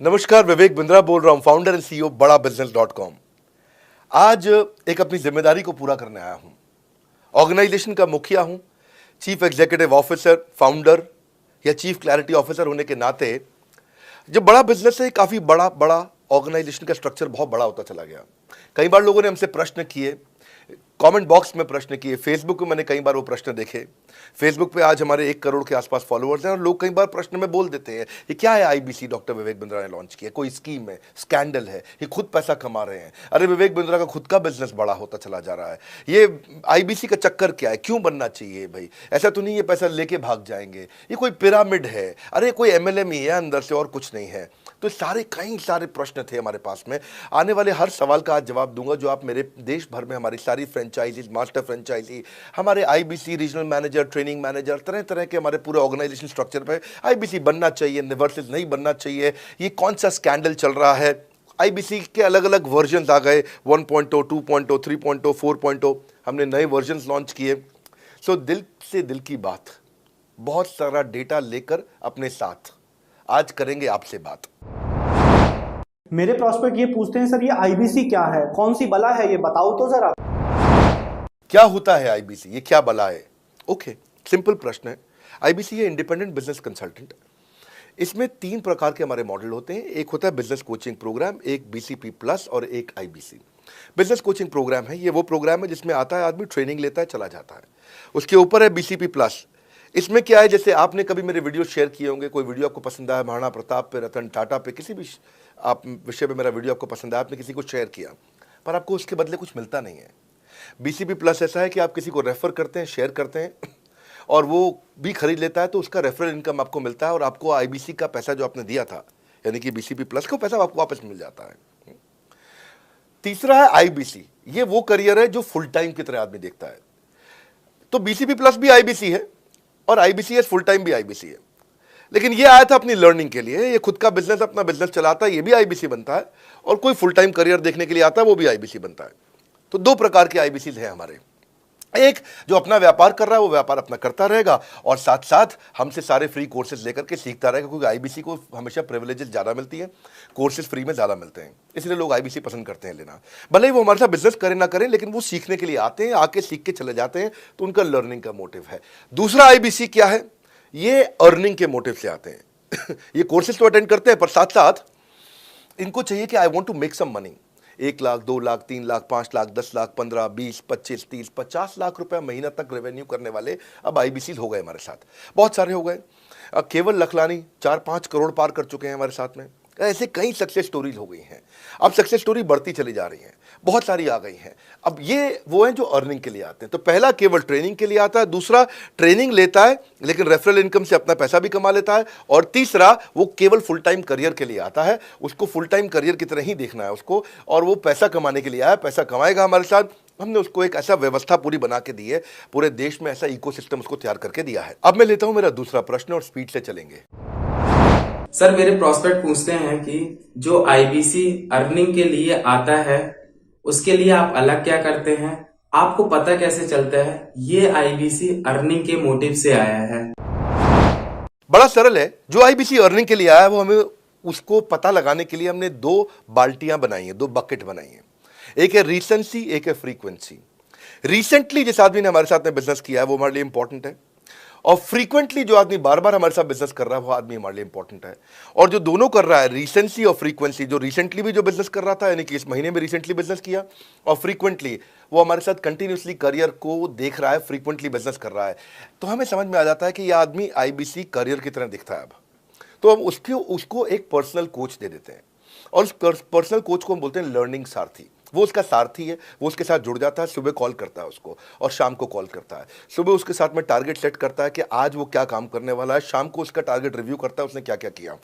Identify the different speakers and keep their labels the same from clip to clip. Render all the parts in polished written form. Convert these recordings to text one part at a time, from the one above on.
Speaker 1: नमस्कार, विवेक बिंद्रा बोल रहा हूं, फाउंडर एंड सीईओ बड़ा बिजनेस.com। आज एक अपनी जिम्मेदारी को पूरा करने आया हूं। ऑर्गेनाइजेशन का मुखिया हूं, चीफ एग्जीक्यूटिव ऑफिसर, फाउंडर या चीफ क्लैरिटी ऑफिसर होने के नाते जब बड़ा बिजनेस है, काफी बड़ा बड़ा ऑर्गेनाइजेशन का स्ट्रक्चर बहुत बड़ा होता चला गया। कई बार लोगों ने हमसे प्रश्न किए, कमेंट बॉक्स में प्रश्न किए, फेसबुक में मैंने कई बार वो प्रश्न देखे। फेसबुक पे आज हमारे 1 करोड़ के आसपास फॉलोअर्स हैं और लोग कई बार प्रश्न में बोल देते हैं, ये क्या है आईबीसी डॉक्टर विवेक बिंद्रा ने लॉन्च किया, कोई स्कीम है, स्कैंडल है, ये खुद पैसा कमा रहे हैं। अरे विवेक बिंद्रा का खुद का बिजनेस बड़ा होता चला जा रहा है, ये आईबीसी का चक्कर क्या है, क्यों बनना चाहिए भाई, ऐसा तो नहीं ये पैसा लेके भाग जाएंगे, ये कोई पिरामिड है, अरे कोई एमएलएम ही है अंदर से और कुछ नहीं है। तो कई सारे प्रश्न थे हमारे पास में। आने वाले हर सवाल का आज जवाब दूंगा जो आप मेरे देश भर में हमारी सारी फ्रेंचाइजीज, मास्टर फ्रेंचाइजी, हमारे IBC regional manager, training manager, तरह तरह के हमारे पूरे ऑर्गेनाइजेशन स्ट्रक्चर पे आईबीसी बनना चाहिए, वर्सेस नहीं बनना चाहिए, ये कौन सा स्कैंडल चल रहा है। आईबीसी के अलग अलग वर्जन आ गए, 1.0, 2.0, 3.0, 4.0, हमने नए वर्जन लॉन्च किए। सो दिल से दिल की बात, बहुत सारा डेटा लेकर अपने साथ आज करेंगे आपसे बात।
Speaker 2: मेरे प्रॉस्पेक्ट ये पूछते हैं, सर ये आईबीसी क्या है, कौन सी बला है, ये बताओ तो जरा।
Speaker 1: क्या होता है आईबीसी, ये क्या बला है? ओके, सिंपल प्रश्न है। आईबीसी है इंडिपेंडेंट बिजनेस कंसल्टेंट। इसमें 3 प्रकार के हमारे मॉडल होते हैं। एक होता है बिजनेस कोचिंग प्रोग्राम, एक बीसीपी प्लस और एक आईबीसी। बिजनेस कोचिंग प्रोग्राम है, ये वो प्रोग्राम है जिसमें आता है आदमी, ट्रेनिंग लेता है, चला जाता है। उसके ऊपर है बीसीपी प्लस। इसमें क्या है, जैसे आपने कभी मेरे वीडियो शेयर किए होंगे, कोई वीडियो आपको पसंद आया, महाराणा प्रताप पे, रतन टाटा पे, किसी भी आप विषय पे मेरा वीडियो आपको पसंद आया, आपने किसी को शेयर किया, पर आपको उसके बदले कुछ मिलता नहीं है। बीसीपी प्लस ऐसा है कि आप किसी को रेफर करते हैं, शेयर करते हैं और वो भी खरीद लेता है, तो उसका रेफरल इनकम आपको मिलता है और आपको आईबीसी का पैसा जो आपने दिया था, यानी कि बीसीपी प्लस का पैसा आपको वापस मिल जाता है। तीसरा है आईबीसी। ये वो करियर है जो फुल टाइम की तरह आदमी देखता है। तो बीसीपी प्लस भी आईबीसी है और आईबीसी फुल टाइम भी आईबीसी है। लेकिन ये आया था अपनी लर्निंग के लिए, ये खुद का बिजनेस, अपना बिजनेस चलाता है, ये भी आईबीसी बनता है, और कोई फुल टाइम करियर देखने के लिए आता है, वो भी आईबीसी बनता है। तो 2 प्रकार के आईबीसी हैं हमारे। एक जो अपना व्यापार कर रहा है वो व्यापार अपना करता रहेगा और साथ साथ हमसे सारे फ्री कोर्सेज लेकर के सीखता रहेगा, क्योंकि आईबीसी को हमेशा प्रिविलेजेस ज़्यादा मिलती है, कोर्सेज फ्री में ज़्यादा मिलते हैं, इसलिए लोग आईबीसी पसंद करते हैं लेना। भले ही वो हमारे साथ बिजनेस करें ना करें, लेकिन वो सीखने के लिए आते हैं, आके सीख के चले जाते हैं, तो उनका लर्निंग का मोटिव है। दूसरा आईबीसी क्या है, ये अर्निंग के मोटिव से आते हैं। ये कोर्सेज तो अटेंड करते हैं, पर साथ साथ इनको चाहिए कि I want to make some money. 1 lakh, 2 lakh, 3 lakh, 5 lakh, 10 lakh, 15, 20, 25, 30, 50 lakh रुपए महीना तक रेवेन्यू करने वाले अब आईबीसी हो गए हमारे साथ, बहुत सारे हो गए। केवल लखलानी 4-5 करोड़ पार कर चुके हैं हमारे साथ में। ऐसे कई सक्सेस स्टोरीज हो गई हैं। अब सक्सेस स्टोरी बढ़ती चली जा रही हैं, बहुत सारी आ गई हैं। अब ये वो हैं जो अर्निंग के लिए आते हैं। तो पहला केवल ट्रेनिंग के लिए आता है, दूसरा ट्रेनिंग लेता है लेकिन रेफरल इनकम से अपना पैसा भी कमा लेता है, और तीसरा वो केवल फुल टाइम करियर के लिए आता है। उसको फुल टाइम करियर की तरह ही देखना है उसको, और वो पैसा कमाने के लिए आया, पैसा कमाएगा हमारे साथ। हमने उसको एक ऐसा व्यवस्था पूरी बना के दी है, पूरे देश में ऐसा इकोसिस्टम उसको तैयार करके दिया है। अब मैं लेता हूं मेरा दूसरा प्रश्न और स्पीड से चलेंगे।
Speaker 3: सर मेरे प्रॉस्पेक्ट पूछते हैं कि जो आईबीसी अर्निंग के लिए आता है उसके लिए आप अलग क्या करते हैं, आपको पता कैसे चलता है ये आईबीसी अर्निंग के मोटिव से आया है?
Speaker 1: बड़ा सरल है। जो आईबीसी अर्निंग के लिए आया है वो हमें उसको पता लगाने के लिए हमने 2 बाल्टियां बनाई हैं, 2 बकेट बनाई हैं। एक है रीसेंसी, एक है फ्रीक्वेंसी। रिसेंटली जिस आदमी ने हमारे साथ में बिजनेस किया है वो हमारे लिए इंपॉर्टेंट है, और फ्रीक्वेंटली जो आदमी बार बार हमारे साथ बिजनेस कर रहा है वो आदमी हमारे लिए इंपॉर्टेंट है। और जो दोनों कर रहा है, रिसेंसी और फ्रीक्वेंसी, जो रिसेंटली भी जो बिजनेस कर रहा था, यानी कि इस महीने में रिसेंटली बिजनेस किया, और फ्रीक्वेंटली वो हमारे साथ कंटिन्यूसली करियर को देख रहा है, फ्रीक्वेंटली बिजनेस कर रहा है, तो हमें समझ में आ जाता है कि यह आदमी आईबीसी करियर की तरह दिखता है। अब तो हम उसको एक पर्सनल कोच दे देते हैं, और उस पर्सनल कोच को हम बोलते हैं लर्निंग सारथी। वो उसका सारथी है, वो उसके साथ जुड़ जाता है, सुबह कॉल करता है उसको और शाम को कॉल करता है। सुबह उसके साथ में टारगेट सेट करता है कि आज वो क्या काम करने वाला है, शाम को उसका टारगेट रिव्यू करता है उसने क्या क्या किया।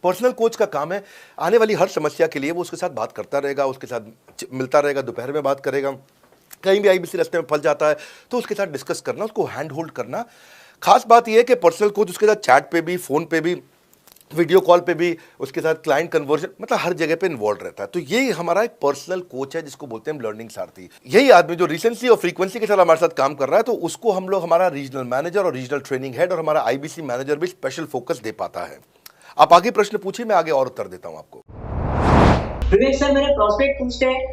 Speaker 1: पर्सनल कोच का काम है आने वाली हर समस्या के लिए वो उसके साथ बात करता रहेगा, उसके साथ मिलता रहेगा, दोपहर में बात करेगा, कहीं भी आईबीसी रास्ते में फंस जाता है तो उसके साथ डिस्कस करना, उसको हैंड होल्ड करना। खास बात यह है कि पर्सनल कोच उसके साथ चैट पे भी, फोन पे भी, वीडियो कॉल पे भी, उसके साथ क्लाइंट कन्वर्जन, मतलब हर जगह पे इन्वॉल्व रहता है। तो ये हमारा एक पर्सनल कोच है जिसको बोलते हैं हम लर्निंग सारथी। यही आदमी जो रिसेंसी और फ्रीक्वेंसी के साथ हमारे साथ काम कर रहा है, तो उसको हम लोग हमारा रीजनल मैनेजर और रीजनल ट्रेनिंग हेड और हमारा आईबीसी मैनेजर भी स्पेशल फोकस दे पाता है। आप आगे प्रश्न पूछिए, मैं आगे और उत्तर देता हूं आपको।
Speaker 4: विवेक सर, मेरे प्रोस्पेक्ट पूछते हैं,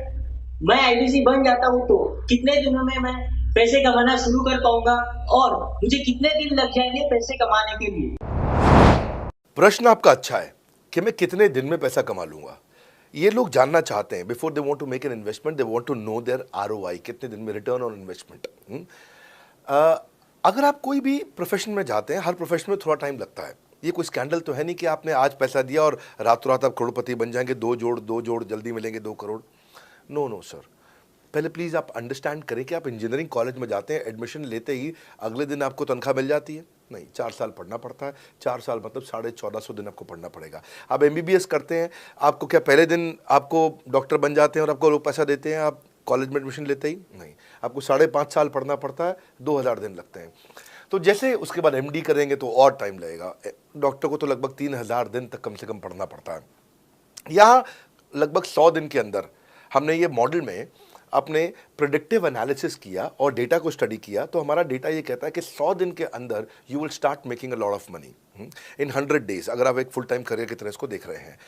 Speaker 4: मैं आईबीसी बन जाता हूँ तो कितने दिनों में मैं पैसे कमाना शुरू कर पाऊंगा और मुझे कितने दिन लग जाएंगे पैसे कमाने के लिए?
Speaker 1: प्रश्न आपका अच्छा है कि मैं कितने दिन में पैसा कमा लूंगा। ये लोग जानना चाहते हैं, before they want to make an investment, they want to know their ROI, कितने दिन में रिटर्न ऑन इन्वेस्टमेंट। अगर आप कोई भी प्रोफेशन में जाते हैं, हर प्रोफेशन में थोड़ा टाइम लगता है। ये कोई स्कैंडल तो है नहीं कि आपने आज पैसा दिया और रातों रात आप करोड़पति बन जाएंगे, दो जोड़ जल्दी मिलेंगे 2 करोड़। नो नो सर, पहले प्लीज़ आप अंडरस्टैंड करें कि आप इंजीनियरिंग कॉलेज में जाते हैं, एडमिशन लेते ही अगले दिन आपको तनख्वाह मिल जाती है? नहीं, 4 साल पढ़ना पड़ता है। 4 साल मतलब 1450 दिन आपको पढ़ना पड़ेगा। आप एमबीबीएस करते हैं, आपको क्या पहले दिन आपको डॉक्टर बन जाते हैं और आपको लोग पैसा देते हैं आप कॉलेज में एडमिशन लेते ही? नहीं, आपको 5.5 साल पढ़ना पड़ता है, 2000 दिन लगते हैं। तो जैसे उसके बाद एमडी करेंगे तो और टाइम लगेगा। डॉक्टर को तो लगभग 3000 दिन तक कम से कम पढ़ना पड़ता है। यहाँ लगभग 100 दिन के अंदर हमने ये मॉडल में अपने प्रेडिक्टिव एनालिसिस किया और डेटा को स्टडी किया, तो हमारा डेटा ये कहता है कि 100 दिन के अंदर you will start making a lot of money in 100 days, अगर आप एक फुल टाइम करियर की तरह इसको देख रहे हैं।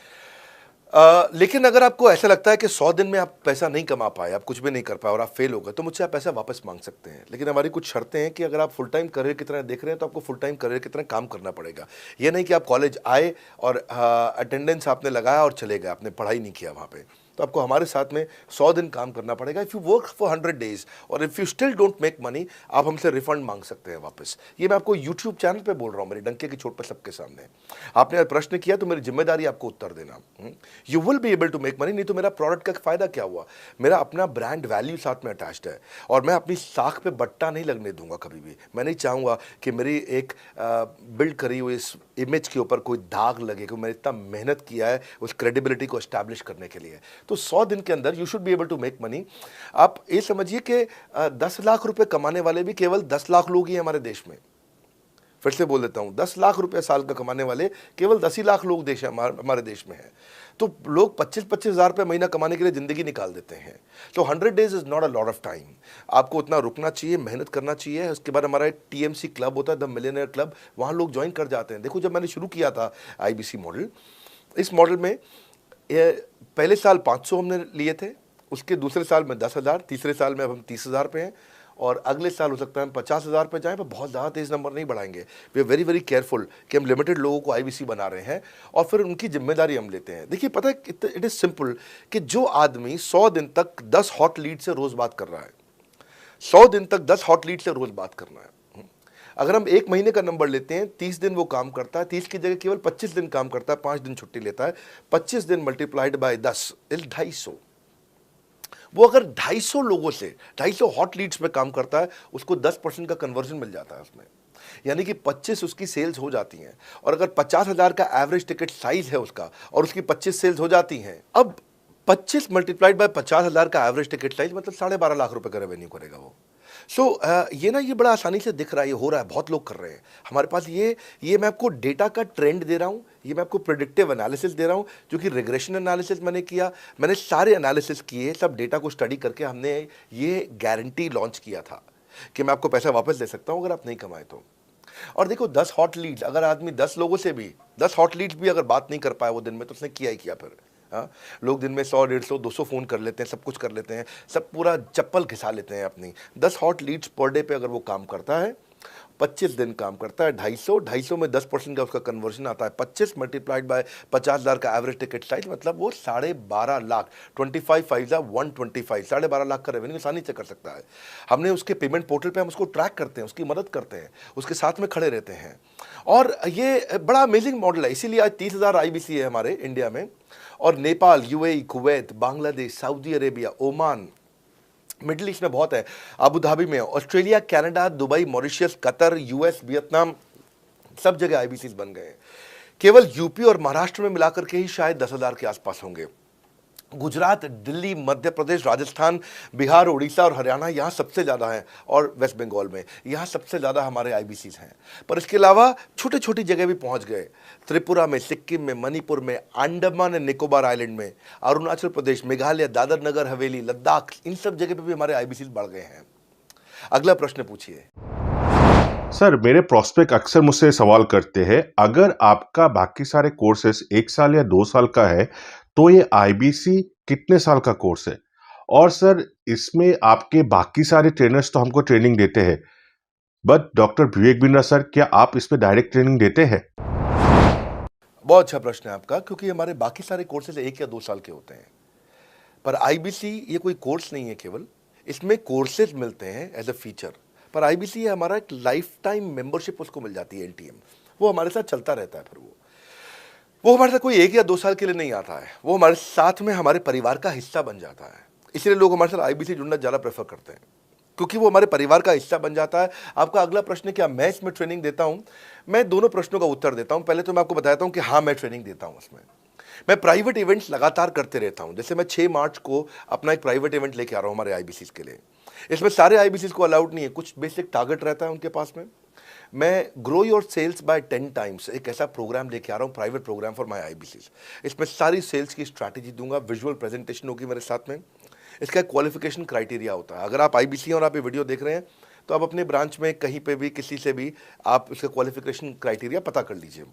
Speaker 1: लेकिन अगर आपको ऐसा लगता है कि 100 दिन में आप पैसा नहीं कमा पाए, आप कुछ भी नहीं कर पाए और आप फेल हो गए, तो मुझसे आप पैसा वापस मांग सकते हैं। लेकिन हमारी कुछ शर्तें हैं कि अगर आप फुल टाइम करियर की तरह देख रहे हैं तो आपको फुल टाइम करियर की तरह काम करना पड़ेगा। ये नहीं कि आप कॉलेज आए और अटेंडेंस आपने लगाया और चले गए, आपने पढ़ाई नहीं किया वहाँ पे। तो आपको हमारे साथ में 100 दिन काम करना पड़ेगा। If you work for 100 days और if you still don't make money, आप हमसे रिफंड मांग सकते हैं वापस। ये मैं आपको यूट्यूब चैनल पे बोल रहा हूँ, मेरे डंके की चोट पे सबके सामने। आपने प्रश्न किया तो मेरी जिम्मेदारी आपको उत्तर देना। You will be able to make money, नहीं तो मेरा प्रोडक्ट का फायदा क्या हुआ? मेरा अपना ब्रांड वैल्यू साथ में अटैच्ड है और मैं अपनी साख पे बट्टा नहीं लगने दूंगा कभी भी। मैं नहीं चाहूँगा कि मेरी एक बिल्ड करी हुई इस इमेज के ऊपर कोई दाग लगे, क्योंकि मैंने इतना मेहनत किया है उस क्रेडिबिलिटी को एस्टैब्लिश करने के लिए। तो 100 दिन के अंदर you should be able to make money. आप ये समझिए कि 10 लाख रुपए कमाने वाले भी केवल 10 लाख लोग ही हमारे देश में। फिर से बोल देता हूं, 10 लाख रुपए साल का कमाने वाले केवल 10 ही लाख लोग देश हमारे देश में हैं। तो लोग 25-25 हज़ार रुपये महीना कमाने के लिए ज़िंदगी निकाल देते हैं। तो 100 days is not a lot of time. आपको उतना रुकना चाहिए, मेहनत करना चाहिए। उसके बाद हमारा एक टीएमसी क्लब होता है, द मिलियनेयर क्लब, वहाँ लोग ज्वाइन कर जाते हैं। देखो, जब मैंने शुरू किया था आईबीसी मॉडल, इस मॉडल में पहले साल 500 हमने लिए थे, उसके दूसरे साल में 10,000, तीसरे साल में अब हम 30,000 पे हैं और अगले साल हो सकता है हम 50,000 पे जाएं, पर बहुत ज़्यादा तेज़ नंबर नहीं बढ़ाएंगे। We are very very careful कि हम लिमिटेड लोगों को आईबीसी बना रहे हैं और फिर उनकी जिम्मेदारी हम लेते हैं। देखिए, पता है इट इज़ सिंपल कि जो आदमी 100 दिन तक 10 हॉट लीड से रोज़ बात कर रहा है, 100 दिन तक 10 हॉट लीड से रोज़ बात करना है। अगर हम 1 महीने का नंबर लेते हैं, 30 दिन वो काम करता है, 30 की जगह केवल 25 दिन काम करता है, 5 दिन छुट्टी लेता है, 25 दिन मल्टीप्लाइड बाय 10 इज 250। वो अगर 250 लोगों से 250 हॉट लीड्स पे काम करता है, उसको 10% का कन्वर्जन मिल जाता है उसमें, यानी कि 25 उसकी सेल्स हो जाती हैं। और अगर 50,000 का एवरेज टिकट साइज है उसका और उसकी 25 सेल्स हो जाती हैं, अब 25 मल्टीप्लाइड बाय 50,000 का एवरेज टिकट साइज मतलब 12.5 लाख रुपए का रेवेन्यू करेगा वो। ये बड़ा आसानी से दिख रहा है, ये हो रहा है, बहुत लोग कर रहे हैं हमारे पास। ये मैं आपको डेटा का ट्रेंड दे रहा हूँ, ये मैं आपको प्रेडिक्टिव एनालिसिस दे रहा हूँ, जो कि रिग्रेशन एनालिसिस मैंने किया। मैंने सारे एनालिसिस किए, सब डेटा को स्टडी करके हमने ये गारंटी लॉन्च किया था कि मैं आपको पैसा वापस दे सकता हूँ अगर आप नहीं कमाए तो। और देखो, 10 हॉट लीड्स, अगर आदमी 10 लोगों से भी 10 हॉट लीड्स भी अगर बात नहीं कर पाया वो दिन में, तो उसने किया ही किया फिर। हाँ, लोग दिन में 100, 150, 200 फ़ोन कर लेते हैं, सब कुछ कर लेते हैं, सब पूरा चप्पल घिसा लेते हैं अपनी। 10 हॉट लीड्स पर डे पे अगर वो काम करता है, 25 दिन काम करता है, 250 में 10% का उसका कन्वर्जन आता है, 25 मल्टीप्लाइड बाय 50,000 का एवरेज टिकट साइज, मतलब वो 12.5 लाख, 25 5 125, 12.5 लाख का रेवेन्यू आसानी से कर सकता है। हमने उसके पेमेंट पोर्टल पे हम उसको ट्रैक करते हैं, उसकी मदद करते हैं, उसके साथ में खड़े रहते हैं। और ये बड़ा अमेजिंग मॉडल है, इसीलिए आज 30,000 आईबीसी है हमारे इंडिया में। और Nepal, UAE, Kuwait, Bangladesh, Saudi Arabia, Oman, middle east में बहुत है, अबू धाबी में, Australia, Canada, Dubai, Mauritius, Qatar, US, Vietnam, सब जगह आईबीसीज बन गए हैं। केवल यूपी और महाराष्ट्र में मिलाकर के ही शायद 10,000 के आसपास होंगे। गुजरात, दिल्ली, मध्य प्रदेश, राजस्थान, बिहार, उड़ीसा और हरियाणा यहाँ सबसे ज़्यादा हैं, और वेस्ट बंगाल में यहाँ सबसे ज़्यादा हमारे आईबीसीज हैं। पर इसके अलावा छोटी छोटी जगह भी पहुँच गए, त्रिपुरा में, सिक्किम में, मणिपुर में, अंडमान एंड निकोबार आइलैंड में, अरुणाचल प्रदेश, मेघालय, दादर नगर हवेली, लद्दाख, इन सब जगह पे भी हमारे आईबीसीज बढ़ गए हैं। अगला प्रश्न पूछिए।
Speaker 5: सर, मेरे प्रोस्पेक्ट अक्सर मुझसे सवाल करते हैं, अगर आपका बाकी सारे कोर्सेस 1 साल या 2 साल का है, तो ये आईबीसी कितने साल का कोर्स है? और सर, इसमें आपके बाकी सारे ट्रेनर्स तो हमको ट्रेनिंग देते हैं, but doctor Vivek Bindra sir, क्या आप इसमें डायरेक्ट ट्रेनिंग देते हैं?
Speaker 1: बहुत अच्छा प्रश्न है आपका, क्योंकि हमारे बाकी सारे कोर्सेज 1 या 2 साल के होते हैं, पर आईबीसी ये कोई कोर्स नहीं है केवल, इसमें कोर्सेज मिलते हैं एज अ फीचर। पर आईबीसी हमारा एक लाइफ टाइम मेंबरशिप उसको मिल जाती है, एनटीएम, वो हमारे साथ चलता रहता है। फिर वो हमारे साथ कोई 1 या 2 साल के लिए नहीं आता है, वो हमारे साथ में हमारे परिवार का हिस्सा बन जाता है। इसलिए लोग हमारे साथ आईबीसी जुड़ना ज़्यादा प्रेफर करते हैं, क्योंकि वो हमारे परिवार का हिस्सा बन जाता है। आपका अगला प्रश्न है, क्या मैं इसमें ट्रेनिंग देता हूँ? मैं दोनों प्रश्नों का उत्तर देता हूँ। पहले तो मैं आपको बताता हूँ कि हाँ, मैं ट्रेनिंग देता हूँ उसमें। मैं प्राइवेट इवेंट्स लगातार करते रहता हूँ। जैसे मैं 6 मार्च को अपना एक प्राइवेट इवेंट लेके आ रहा हूँ हमारे आईबीसीज के लिए। इसमें सारे आईबीसीज को अलाउड नहीं है, कुछ बेसिक टारगेट रहता है उनके पास में। मैं grow your sales by 10 times एक ऐसा प्रोग्राम लेके आ रहा हूँ, private programme for my IBCs. इसमें सारी सेल्स की स्ट्रैटेजी दूंगा, विजुअल प्रेजेंटेशन होगी मेरे साथ में। इसका क्वालिफिकेशन क्राइटेरिया होता है। अगर आप आईबीसी और आप ये वीडियो देख रहे हैं, तो आप अपने ब्रांच में कहीं पे भी किसी से भी आप इसका क्वालिफिकेशन क्राइटेरिया पता कर लीजिए।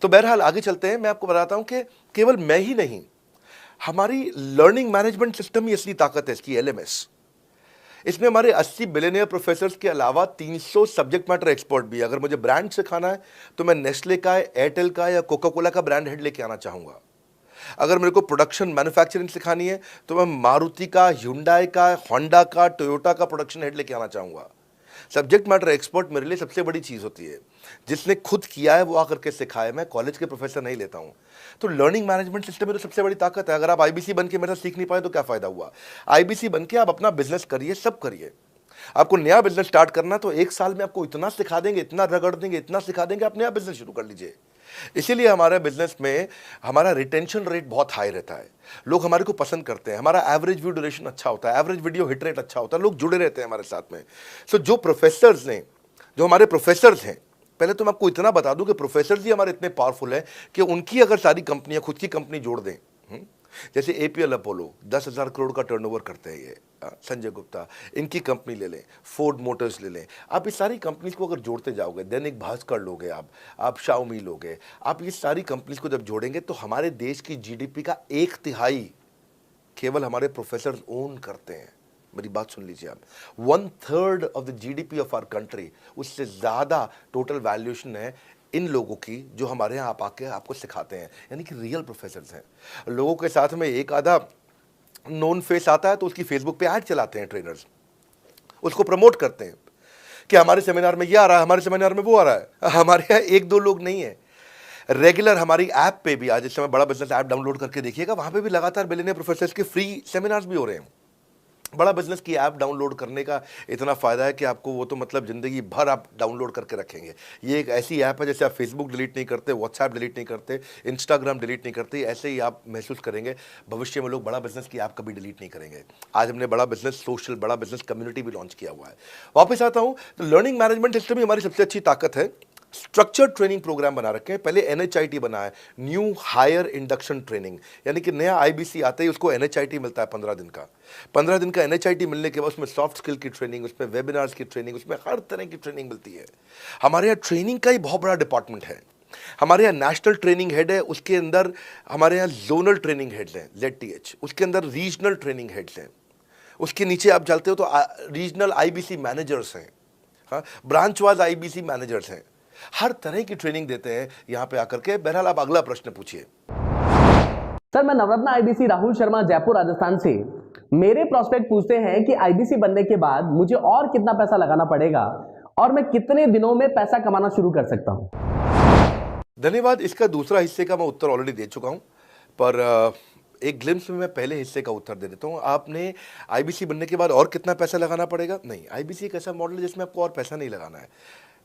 Speaker 1: तो बहरहाल आगे चलते हैं। मैं आपको बताता हूं कि केवल मैं ही नहीं, हमारी लर्निंग मैनेजमेंट सिस्टम ही असली ताकत है इसकी, एलएमएस। इसमें हमारे 80 बिलियनियर प्रोफेसर्स के अलावा 300 सब्जेक्ट मैटर एक्सपर्ट भी है। अगर मुझे ब्रांड सिखाना है तो मैं नेस्ले का, एयरटेल का या कोका कोला का ब्रांड हेड लेके आना चाहूँगा। अगर मेरे को प्रोडक्शन मैन्युफैक्चरिंग सिखानी है तो मैं मारुति का, ह्युंडई का, होंडा का, टोयोटा का प्रोडक्शन हेड लेके आना चाहूँगा। सब्जेक्ट मैटर एक्सपर्ट मेरे लिए सबसे बड़ी चीज़ होती है। जिसने खुद किया है वो आकर के सिखाए। मैं कॉलेज के प्रोफेसर नहीं लेता हूँ। तो लर्निंग मैनेजमेंट सिस्टम में तो सबसे बड़ी ताकत है। अगर आप आईबीसी बन के मेरे साथ सीख नहीं पाए तो क्या फ़ायदा हुआ? आईबीसी बन के आप अपना बिजनेस करिए, सब करिए। आपको नया बिजनेस स्टार्ट करना तो 1 साल में आपको इतना सिखा देंगे, इतना रगड़ देंगे, इतना सिखा देंगे, आप नया बिजनेस शुरू कर लीजिए। इसीलिए हमारे बिजनेस में हमारा रिटेंशन रेट बहुत हाई रहता है। लोग हमारे को पसंद करते हैं। हमारा एवरेज व्यू ड्यूरेशन अच्छा होता है, एवरेज वीडियो हिट रेट अच्छा होता है, लोग जुड़े रहते हैं हमारे साथ में। सो जो प्रोफेसर्स ने, जो हमारे प्रोफेसर्स हैं, पहले तो मैं आपको इतना बता दूं कि प्रोफेसर्स ही हमारे इतने पावरफुल हैं कि उनकी अगर सारी कंपनियां खुद की कंपनी जोड़ दें, जैसे एपीएल अपोलो 10,000 करोड़ का टर्नओवर करते हैं ये, संजय गुप्ता, इनकी कंपनी ले लें, फोर्ड मोटर्स ले लें। आप इस सारी कंपनीज को अगर जोड़ते जाओगे, दैनिक भास्कर लोगे, आप शाओमी लोगे, आप ये सारी कंपनीज को जब जोड़ेंगे तो हमारे देश की जीडीपी का 1/3 केवल हमारे प्रोफेसर ओन करते हैं। मेरी बात सुन लीजिए आप, 1/3 of the GDP of our country, उससे ज़्यादा टोटल वैल्यूएशन है इन लोगों की जो हमारे यहाँ आप आके आपको सिखाते हैं, यानी कि रियल प्रोफेसर्स हैं। लोगों के साथ में एक आधा नोन फेस आता है तो उसकी फेसबुक पे ऐड चलाते हैं ट्रेनर्स, उसको प्रमोट करते हैं कि हमारे सेमिनार में ये आ रहा है, हमारे सेमिनार में वो आ रहा है। हमारे यहाँ 1-2 लोग नहीं है, रेगुलर हमारी ऐप पे भी, आज इस समय बड़ा बिजनेस ऐप डाउनलोड करके देखिएगा, वहाँ पे भी लगातार बिलियनियर प्रोफेसर्स के फ्री सेमिनार्स भी हो रहे हैं। बड़ा बिजनेस की ऐप डाउनलोड करने का इतना फ़ायदा है कि आपको वो तो मतलब ज़िंदगी भर आप डाउनलोड करके रखेंगे। ये एक ऐसी ऐप है जैसे आप फेसबुक डिलीट नहीं करते, व्हाट्सएप डिलीट नहीं करते, इंस्टाग्राम डिलीट नहीं करते, ऐसे ही आप महसूस करेंगे। भविष्य में लोग बड़ा बिजनेस की ऐप कभी डिलीट नहीं करेंगे। आज हमने बड़ा बिजनेस सोशल, बड़ा बिजनेस कम्युनिटी भी लॉन्च किया हुआ है। वापस आता हूँ तो लर्निंग मैनेजमेंट सिस्टम ही हमारी सबसे अच्छी ताकत है। स्ट्रक्चर्ड ट्रेनिंग प्रोग्राम बना रखे हैं। पहले एनएचआईटी बना है, न्यू हायर इंडक्शन ट्रेनिंग, यानी कि नया आईबीसी आते ही उसको एनएचआईटी मिलता है 15 दिन का। 15 दिन का एनएचआईटी मिलने के बाद उसमें सॉफ्ट स्किल की ट्रेनिंग, उसमें वेबिनार्स की ट्रेनिंग, उसमें हर तरह की ट्रेनिंग मिलती है। हमारे यहाँ ट्रेनिंग का ही बहुत बड़ा डिपार्टमेंट है। हमारे यहाँ नेशनल ट्रेनिंग हेड है, उसके अंदर हमारे यहाँ जोनल ट्रेनिंग हेड्स हैं, ZTH, उसके अंदर रीजनल ट्रेनिंग हेड्स हैं, उसके नीचे आप चलते हो तो रीजनल आईबीसी मैनेजर्स हैं, हाँ, ब्रांच वाइज आईबीसी मैनेजर्स हैं। हर तरह की ट्रेनिंग देते हैं यहाँ पे आकर के। बहरहाल आप अगला प्रश्न पूछिए।
Speaker 6: सर, मैं नवरत्न आईबीसी राहुल शर्मा, जयपुर राजस्थान से। मेरे प्रोस्पेक्ट पूछते हैं कि आईबीसी बनने के बाद मुझे और कितना पैसा लगाना पड़ेगा और मैं कितने दिनों में पैसा कमाना शुरू कर सकता हूं?
Speaker 1: धन्यवाद। इसका दूसरा हिस्से का मैं उत्तर ऑलरेडी दे चुका हूं, पर एक ग्लिम्स में मैं पहले हिस्से का उत्तर दे देता हूं। आपने आईबीसी बनने के बाद और कितना पैसा लगाना पड़ेगा? नहीं, आईबीसी एक ऐसा मॉडल है जिसमें आपको और पैसा नहीं लगाना है।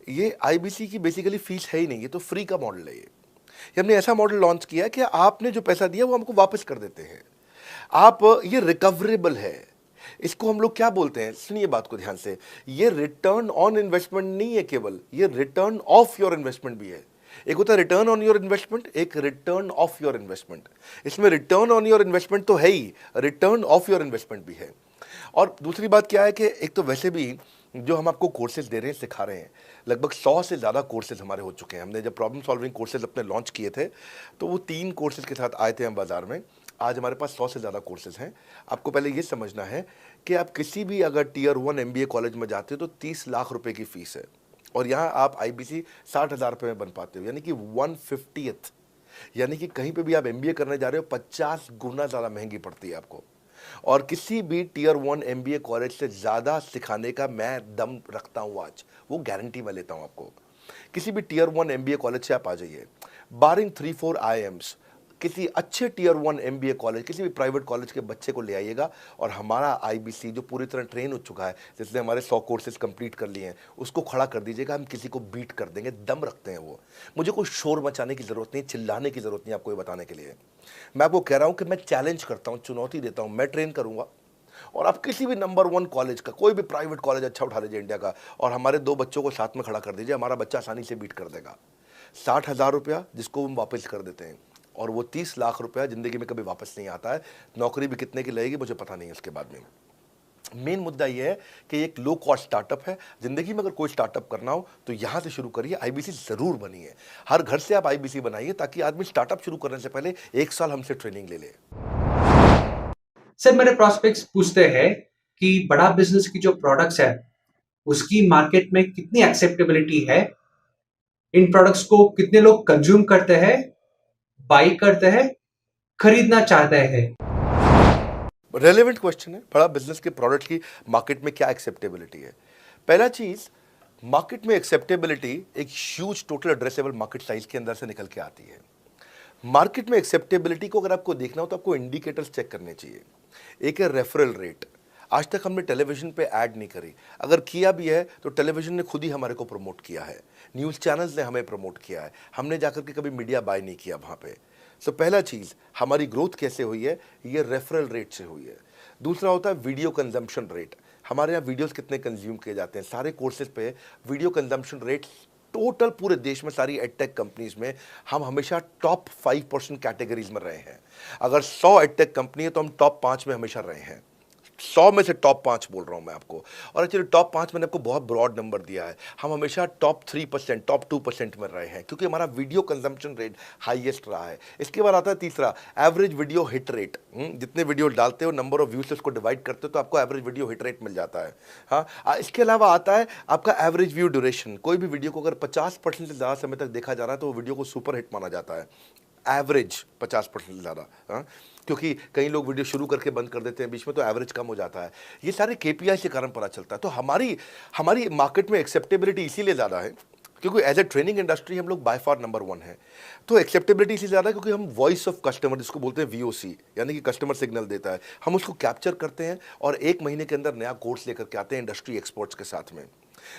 Speaker 1: ये आईबीसी की बेसिकली फीस है ही नहीं, ये तो फ्री का मॉडल है। ये हमने ऐसा मॉडल लॉन्च किया कि आपने जो पैसा दिया वो हमको वापस कर देते हैं। आप, ये रिकवरेबल है। इसको हम लोग क्या बोलते हैं, सुनिए बात को ध्यान से, ये रिटर्न ऑन इन्वेस्टमेंट नहीं है केवल, ये रिटर्न ऑफ योर इन्वेस्टमेंट भी है। एक होता है रिटर्न ऑन योर इन्वेस्टमेंट, एक रिटर्न ऑफ योर इन्वेस्टमेंट। इसमें रिटर्न ऑन योर इन्वेस्टमेंट तो है ही, रिटर्न ऑफ योर इन्वेस्टमेंट भी है। और दूसरी बात क्या है कि एक तो वैसे भी जो हम आपको कोर्सेज दे रहे हैं, सिखा रहे हैं, लगभग 100 से ज़्यादा कोर्सेज हमारे हो चुके हैं। हमने जब प्रॉब्लम सॉल्विंग कोर्सेज अपने लॉन्च किए थे तो वो 3 कोर्सेज के साथ आए थे हम बाज़ार में। आज हमारे पास 100 से ज़्यादा कोर्सेज हैं। आपको पहले ये समझना है कि आप किसी भी अगर टियर 1 MBA कॉलेज में जाते हो तो 30 लाख रुपए की फ़ीस है, और यहाँ आप IBC 60,000 रुपये में बन पाते हो, यानी कि 1/50th। यानी कि कहीं पे भी आप MBA करने जा रहे हो 50 गुना ज़्यादा महंगी पड़ती है आपको। और किसी भी टियर 1 MBA कॉलेज से ज़्यादा सिखाने का मैं दम रखता हूँ आज, वो गारंटी मैं लेता हूँ आपको। किसी भी टियर 1 MBA कॉलेज से आप आ जाइए, बारिंग 3-4 IIMs, किसी अच्छे टियर 1 MBA कॉलेज, किसी भी प्राइवेट कॉलेज के बच्चे को ले आइएगा, और हमारा IBC जो पूरी तरह ट्रेन हो चुका है, जिसने हमारे 100 कोर्सेज कंप्लीट कर लिए हैं, उसको खड़ा कर दीजिएगा, हम किसी को बीट कर देंगे। दम रखते हैं वो। मुझे कोई शोर मचाने की ज़रूरत नहीं, चिल्लाने की ज़रूरत नहीं आपको ये बताने के लिए। मैं आपको कह रहा हूँ कि मैं चैलेंज करता हूँ, चुनौती देता हूँ, मैं ट्रेन करूँगा, और आप किसी भी नंबर 1 कॉलेज का, कोई भी प्राइवेट कॉलेज अच्छा उठा लीजिए इंडिया का, और हमारे 2 बच्चों को साथ में खड़ा कर दीजिए, हमारा बच्चा आसानी से बीट कर देगा। 60,000 रुपया जिसको हम वापस कर देते हैं, और वो 30 लाख रुपया ज़िंदगी में कभी वापस नहीं आता है। नौकरी भी कितने की लगेगी मुझे पता नहीं है उसके बाद में। मेन मुद्दा ये है कि एक लो कॉस्ट स्टार्टअप है। ज़िंदगी में अगर कोई स्टार्टअप करना हो तो यहाँ से शुरू करिए, IBC ज़रूर बनिए। हर घर से आप IBC बनाइए, ताकि आदमी स्टार्टअप शुरू करने से पहले 1 साल हमसे ट्रेनिंग ले ले।
Speaker 7: सर मेरे प्रोस्पेक्ट्स पूछते हैं कि बड़ा बिजनेस की जो प्रोडक्ट्स है उसकी मार्केट में कितनी एक्सेप्टेबिलिटी है, इन प्रोडक्ट्स को कितने लोग कंज्यूम करते हैं, बाई करते हैं, खरीदना चाहते हैं।
Speaker 1: रेलेवेंट क्वेश्चन है। बड़ा बिजनेस के प्रोडक्ट की मार्केट में क्या एक्सेप्टेबिलिटी है? पहला चीज, मार्केट में एक्सेप्टेबिलिटी एक huge total addressable market size के अंदर से निकल के आती है। मार्केट में एक्सेप्टेबिलिटी को अगर आपको देखना हो तो आपको इंडिकेटर्स चेक करने चाहिए। एक है रेफरल रेट। आज तक हमने टेलीविजन पे ऐड नहीं करी, अगर किया भी है तो टेलीविजन ने खुद ही हमारे को प्रमोट किया है, न्यूज़ चैनल्स ने हमें प्रमोट किया है, हमने जाकर के कभी मीडिया बाय नहीं किया वहाँ पे। सो पहला चीज़, हमारी ग्रोथ कैसे हुई है, ये रेफरल रेट से हुई है। दूसरा होता है वीडियो कंजम्पशन रेट। हमारे यहाँ वीडियोस कितने कंज्यूम किए जाते हैं, सारे कोर्सेज पे वीडियो कंजम्पशन रेट टोटल पूरे देश में सारी एडटेक कंपनीज में हम हमेशा टॉप 5% कैटेगरीज में रहे हैं। अगर 100 एडटेक कंपनी है तो हम टॉप 5 में हमेशा रहे हैं। 100 में से टॉप 5 बोल रहा हूं मैं आपको, और एक्चुअली टॉप 5 मैंने आपको बहुत ब्रॉड नंबर दिया है। हम हमेशा टॉप 3%, टॉप 2% में रहे हैं, क्योंकि हमारा वीडियो कंजम्पशन रेट हाईएस्ट रहा है। इसके बाद आता है तीसरा, एवरेज वीडियो हिट रेट। जितने वीडियो डालते हो, नंबर ऑफ व्यूज से उसको डिवाइड करते हो तो आपको एवरेज वीडियो हिट रेट मिल जाता है। हाँ, इसके अलावा आता है आपका एवरेज व्यू ड्यूरेशन। कोई भी वीडियो को अगर 50% से ज़्यादा समय तक देखा जा रहा है तो वो वीडियो को सुपर हिट माना जाता है। एवरेज 50% से ज़्यादा, हाँ, क्योंकि कई लोग वीडियो शुरू करके बंद कर देते हैं बीच में, तो एवरेज कम हो जाता है। ये सारे KPI के कारण पता चलता है। तो हमारी मार्केट में एक्सेप्टेबिलिटी इसीलिए ज़्यादा है क्योंकि एज ए ट्रेनिंग इंडस्ट्री हम लोग बाय फार नंबर 1 है। तो एक्सेप्टेबिलिटी इसी ज़्यादा क्योंकि हम वॉइस ऑफ कस्टमर, जिसको बोलते हैं VOC, यानी कि कस्टमर सिग्नल देता है, हम उसको कैप्चर करते हैं और 1 महीने के अंदर नया कोर्स लेकर के आते हैं इंडस्ट्री एक्सपर्ट्स के साथ में।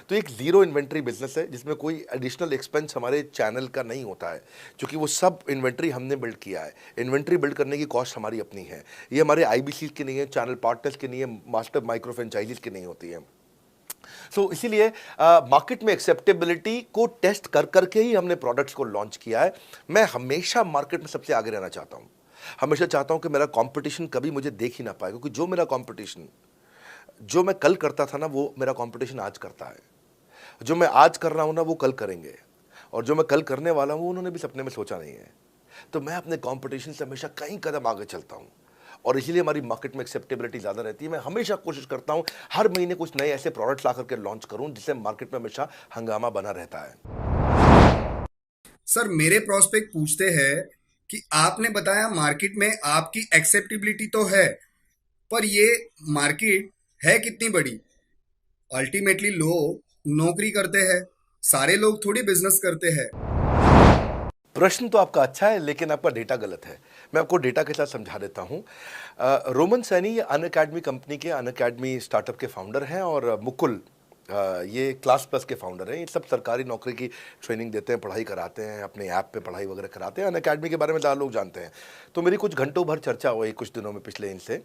Speaker 1: तो एक जीरो इन्वेंट्री बिजनेस है जिसमें कोई एडिशनल एक्सपेंस हमारे चैनल का नहीं होता है, क्योंकि वो सब इन्वेंट्री हमने बिल्ड किया है। इन्वेंट्री बिल्ड करने की कॉस्ट हमारी अपनी है। ये हमारे IBC की नहीं है, चैनल पार्टनर्स की नहीं है, मास्टर माइक्रो फ्रेंचाइजीज की नहीं होती है। सो इसीलिए मार्केट में एक्सेप्टेबिलिटी को टेस्ट कर करके ही हमने प्रोडक्ट्स को लॉन्च किया है। मैं हमेशा मार्केट में सबसे आगे रहना चाहता हूँ। हमेशा चाहता हूँ कि मेरा कंपटीशन कभी मुझे देख ही ना पाए, क्योंकि जो मेरा कंपटीशन, जो मैं कल करता था ना, वो मेरा कंपटीशन आज करता है। जो मैं आज कर रहा हूँ ना, वो कल करेंगे, और जो मैं कल करने वाला हूँ उन्होंने भी सपने में सोचा नहीं है। तो मैं अपने कंपटीशन से हमेशा कई कदम आगे चलता हूँ, और इसीलिए हमारी मार्केट में एक्सेप्टेबिलिटी ज़्यादा रहती है। मैं हमेशा कोशिश करता हूँ हर महीने कुछ नए ऐसे प्रोडक्ट्स ला करके लॉन्च करूँ जिससे मार्केट में हमेशा हंगामा बना रहता है।
Speaker 8: सर मेरे प्रोस्पेक्ट पूछते हैं कि आपने बताया मार्केट में आपकी एक्सेप्टेबिलिटी तो है, पर ये मार्केट है कितनी बड़ी? अल्टीमेटली लोग नौकरी करते हैं, सारे लोग थोड़ी बिजनेस करते हैं।
Speaker 1: प्रश्न तो आपका अच्छा है, लेकिन आपका डेटा गलत है। मैं आपको डेटा के साथ समझा देता हूँ। रोमन सैनी ये अनअकैडमी कंपनी के, अनअकैडमी स्टार्टअप के फाउंडर हैं, और मुकुल ये क्लास प्लस के फाउंडर हैं। ये सब सरकारी नौकरी की ट्रेनिंग देते हैं, पढ़ाई कराते हैं, अपने ऐप पे पढ़ाई वगैरह कराते हैं। अनअकैडमी के बारे में ज़्यादा लोग जानते हैं। तो मेरी कुछ घंटों भर चर्चा हुई कुछ दिनों में पिछले इनसे।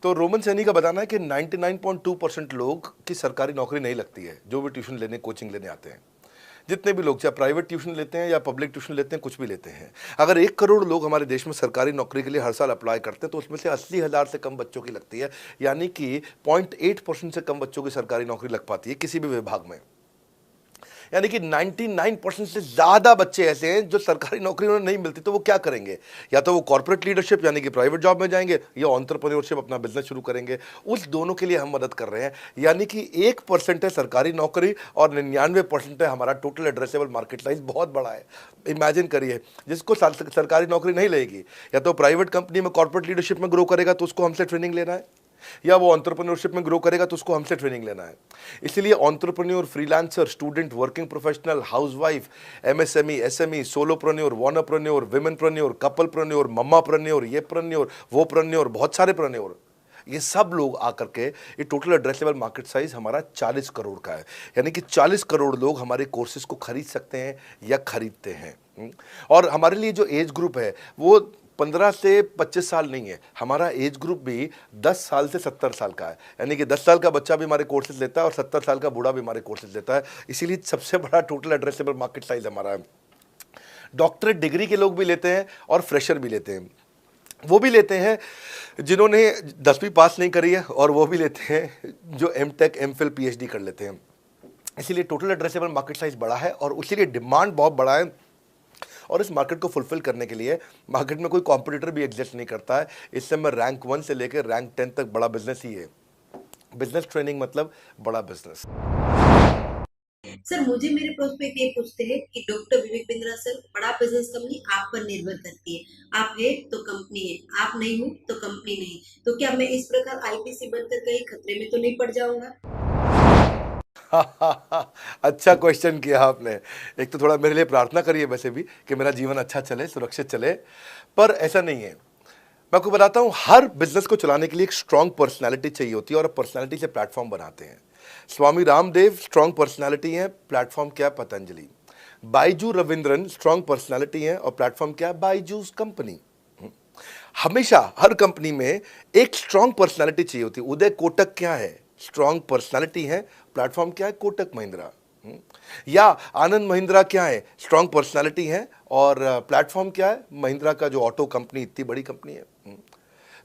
Speaker 1: तो रोमन सैनी का बताना है कि 99.2% लोग की सरकारी नौकरी नहीं लगती है, जो भी ट्यूशन लेने, कोचिंग लेने आते हैं। जितने भी लोग चाहे प्राइवेट ट्यूशन लेते हैं या पब्लिक ट्यूशन लेते हैं, कुछ भी लेते हैं, अगर 1 करोड़ लोग हमारे देश में सरकारी नौकरी के लिए हर साल अप्लाई करते हैं तो उसमें से 80,000 से कम बच्चों की लगती है, यानी कि 0.8% से कम बच्चों की सरकारी नौकरी लग पाती है किसी भी विभाग में। यानी कि 99% से ज़्यादा बच्चे ऐसे हैं जो सरकारी नौकरी उन्हें नहीं मिलती, तो वो क्या करेंगे? या तो वो कॉर्पोरेट लीडरशिप यानी कि प्राइवेट जॉब में जाएंगे या एंटरप्रेन्योरशिप अपना बिजनेस शुरू करेंगे। उस दोनों के लिए हम मदद कर रहे हैं, यानी कि 1% है सरकारी नौकरी और 99% है हमारा टोटल एड्रेसेबल मार्केट साइज। बहुत बड़ा है। इमेजिन करिए, जिसको सरकारी नौकरी नहीं लगेगी, या तो प्राइवेट कंपनी में कॉर्पोरेट लीडरशिप में ग्रो करेगा तो उसको हमसे ट्रेनिंग लेना है, या वो एंटरप्रेन्योरशिप में ग्रो करेगा तो उसको हमसे ट्रेनिंग लेना है। इसलिए entrepreneur, freelancer, student, working professional, housewife, MSME, SME, solopreneur, wannapreneur, womenpreneur, couplepreneur, mammapreneur, ये प्रेन्योर, वो प्रेन्योर, बहुत सारे प्रेन्योर, ये सब लोग आकर के ये टोटल एड्रेसेबल मार्केट साइज हमारा 40 करोड़ का है। यानी कि 40 करोड़ लोग हमारे कोर्सेज को खरीद सकते हैं या खरीदते हैं। और हमारे लिए जो एज ग्रुप है वो 15 से 25 साल नहीं है, हमारा एज ग्रुप भी 10 साल से 70 साल का है। यानी कि 10 साल का बच्चा भी हमारे कोर्सेज लेता है और 70 साल का बूढ़ा भी हमारे कोर्सेज लेता है। इसीलिए सबसे बड़ा टोटल एड्रेसेबल मार्केट साइज हमारा है। डॉक्टरेट डिग्री के लोग भी लेते हैं और फ्रेशर भी लेते हैं। वो भी लेते हैं जिन्होंने 10वीं पास नहीं करी है, और वो भी लेते हैं जो एमटेक, एमफिल, पीएचडी कर लेते हैं। इसीलिए टोटल एड्रेसेबल मार्केट साइज बड़ा है और उसीलिए डिमांड बहुत बड़ा है। और इस मार्केट को फुलफिल करने के लिए मार्केट में कोई कॉम्पिटिटर भी एग्जिस्ट नहीं करता है। इस समय रैंक 1 से लेकर रैंक 10 तक बड़ा बिजनेस ही है। बिजनेस ट्रेनिंग मतलब बड़ा बिजनेस।
Speaker 9: सर, मुझे मेरे प्रोस्पेक्ट ये पूछते हैं कि डॉक्टर विवेक बिंद्रा सर, बड़ा बिजनेस कंपनी आप पर निर्भर करती है। आप है तो कंपनी है, आप नहीं हो तो कंपनी नहीं। तो क्या मैं इस प्रकार आईपीसी बनकर कहीं खतरे में तो नहीं पड़ जाऊंगा?
Speaker 1: अच्छा क्वेश्चन किया आपने। एक तो थोड़ा मेरे लिए प्रार्थना करिए वैसे भी कि मेरा जीवन अच्छा चले, सुरक्षित चले, पर ऐसा नहीं है। मैं आपको बताता हूं, हर बिजनेस को चलाने के लिए एक स्ट्रांग पर्सनालिटी चाहिए होती है और पर्सनालिटी से प्लेटफॉर्म बनाते हैं। स्वामी रामदेव स्ट्रांग पर्सनालिटी है, प्लेटफॉर्म क्या है? पतंजलि। बाइजू रविंद्रन स्ट्रांग पर्सनालिटी है और प्लेटफॉर्म क्या है? बाइजूस कंपनी। हमेशा हर कंपनी में एक स्ट्रांग पर्सनालिटी चाहिए होती है। उदय कोटक क्या है? स्ट्रांग पर्सनालिटी है, प्लेटफॉर्म क्या है? कोटक महिंद्रा। या आनंद महिंद्रा क्या है? स्ट्रांग पर्सनालिटी है और प्लेटफॉर्म क्या है? महिंद्रा का जो ऑटो कंपनी, इतनी बड़ी कंपनी है।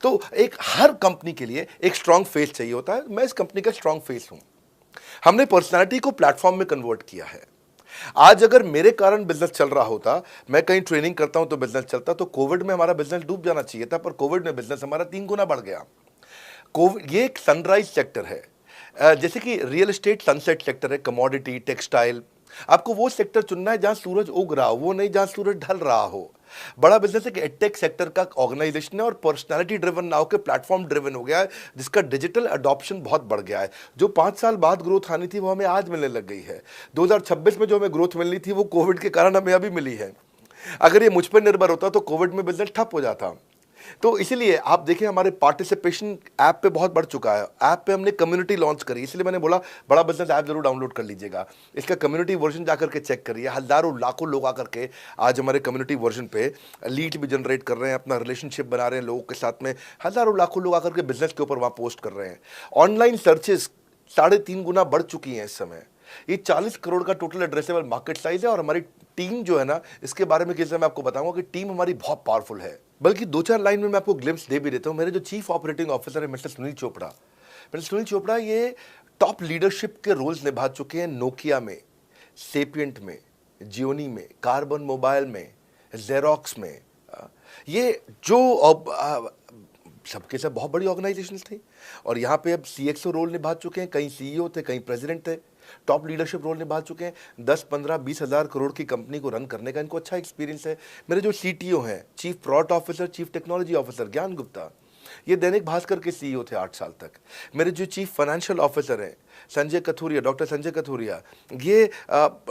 Speaker 1: तो एक हर कंपनी के लिए एक स्ट्रांग फेस चाहिए होता है। मैं इस कंपनी का स्ट्रांग फेस हूं। हमने पर्सनालिटी को प्लेटफॉर्म में कन्वर्ट किया है। आज अगर मेरे कारण बिजनेस चल रहा होता, मैं कहीं ट्रेनिंग करता हूं तो बिजनेस चलता, तो कोविड में हमारा बिजनेस डूब जाना चाहिए था, पर कोविड में बिजनेस हमारा 3 गुना बढ़ गया। कोविड ये एक सनराइज सेक्टर है, जैसे कि रियल एस्टेट सनसेट सेक्टर है, कमोडिटी, टेक्सटाइल। आपको वो सेक्टर चुनना है जहां सूरज उग रहा हो, वो नहीं जहां सूरज ढल रहा हो। बड़ा बिजनेस एक एडटेक सेक्टर का ऑर्गेनाइजेशन है और पर्सनालिटी ड्रिवन ना होकर प्लेटफॉर्म ड्रिवन हो गया है, जिसका डिजिटल अडॉप्शन बहुत बढ़ गया है। जो 5 साल बाद ग्रोथ आनी थी वो हमें आज मिलने लग गई है। 2026 में जो हमें ग्रोथ मिलनी थी वो कोविड के कारण हमें अभी मिली है। अगर ये मुझ पर निर्भर होता तो कोविड में बिजनेस ठप हो जाता। तो इसीलिए आप देखें, हमारे पार्टिसिपेशन ऐप पे बहुत बढ़ चुका है। ऐप पे हमने कम्युनिटी लॉन्च करी, इसलिए मैंने बोला बड़ा बिजनेस ऐप जरूर डाउनलोड कर लीजिएगा। इसका कम्युनिटी वर्जन जाकर के चेक करिए। हजारों लाखों लोग आकर के आज हमारे कम्युनिटी वर्जन पे लीड भी जनरेट कर रहे हैं, अपना रिलेशनशिप बना रहे हैं लोगों के साथ में। हजारों लाखों लोग आकर के बिजनेस के ऊपर वहाँ पोस्ट कर रहे हैं। ऑनलाइन सर्चेस 3.5 गुना बढ़ चुकी हैं इस समय। ये 40 करोड़ का टोटल एड्रेसेबल मार्केट साइज है और हमारी टीम जो है ना, इसके बारे में किसी मैं आपको बताऊंगा कि टीम हमारी बहुत पावरफुल है। बल्कि 2-4 लाइन में मैं आपको ग्लिम्स दे भी देता हूं। मेरे जो चीफ ऑपरेटिंग ऑफिसर है मिस्टर सुनील चोपड़ा, ये टॉप लीडरशिप के रोल्स निभा चुके हैं नोकिया में, सेपियंट में, जियोनी में, कार्बन मोबाइल में, जेरोक्स में। ये जो सबके सब बहुत बड़ी ऑर्गेनाइजेशंस थी और यहाँ पे अब सीएक्सओ रोल निभा चुके हैं, कहीं सीईओ थे, कहीं प्रेसिडेंट थे। टॉप लीडरशिप रोल निभा चुके हैं। 10, 15, 20 हज़ार करोड़ की कंपनी को रन करने का इनको अच्छा एक्सपीरियंस है। मेरे जो सीटीओ हैं, chief product officer, chief technology officer ज्ञान गुप्ता, ये दैनिक भास्कर के सीईओ थे 8 साल तक। मेरे जो चीफ फाइनेंशियल ऑफिसर हैं संजय कथुरिया, डॉक्टर संजय कथुरिया, ये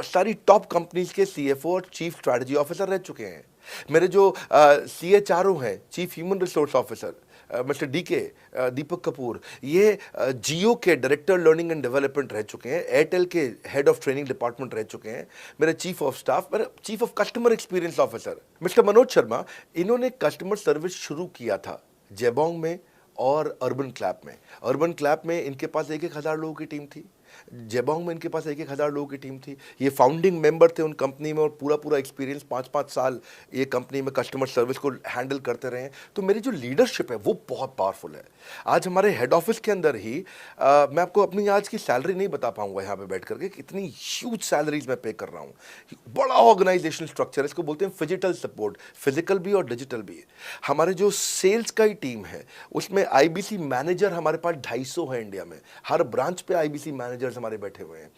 Speaker 1: सारी टॉप कंपनीज के सीएफओ और चीफ स्ट्रैटेजी ऑफिसर रह चुके हैं। मेरे जो सीएचआरओ हैं, chief human resource officer mister Deepak Kapoor, ये जियो के डायरेक्टर लर्निंग एंड डेवलपमेंट रह चुके हैं, एयरटेल के हेड ऑफ ट्रेनिंग डिपार्टमेंट रह चुके हैं। मेरे चीफ ऑफ स्टाफ, मेरे chief of customer experience officer mister Manoj Sharma, इन्होंने कस्टमर सर्विस शुरू किया था जेबोंग में और अर्बन क्लैप में। अर्बन क्लैप में इनके पास 1-1 हज़ार लोगों की टीम थी। जेबोंग में इनके पास 1,000 लोगों की टीम थी। ये फाउंडिंग मेंबर थे उन कंपनी में और पूरा एक्सपीरियंस 5-5 साल ये कंपनी में कस्टमर सर्विस को हैंडल करते रहे हैं। तो मेरी जो लीडरशिप है वो बहुत पावरफुल है। आज हमारे हेड ऑफिस के अंदर ही मैं आपको अपनी आज की सैलरी नहीं बता पाऊंगा यहाँ पे बैठ करके, कितनी ह्यूज सैलरीज मैं पे कर रहा हूँ। बड़ा ऑर्गेनाइजेशनल स्ट्रक्चर, इसको बोलते हैं फिजिटल सपोर्ट, फिजिकल भी और डिजिटल भी। हमारे जो सेल्स का ही टीम है उसमें आईबीसी मैनेजर हमारे पास 250 है इंडिया में। हर ब्रांच पे आईबीसी मैनेजर्स हमारे बैठे हुए हैं।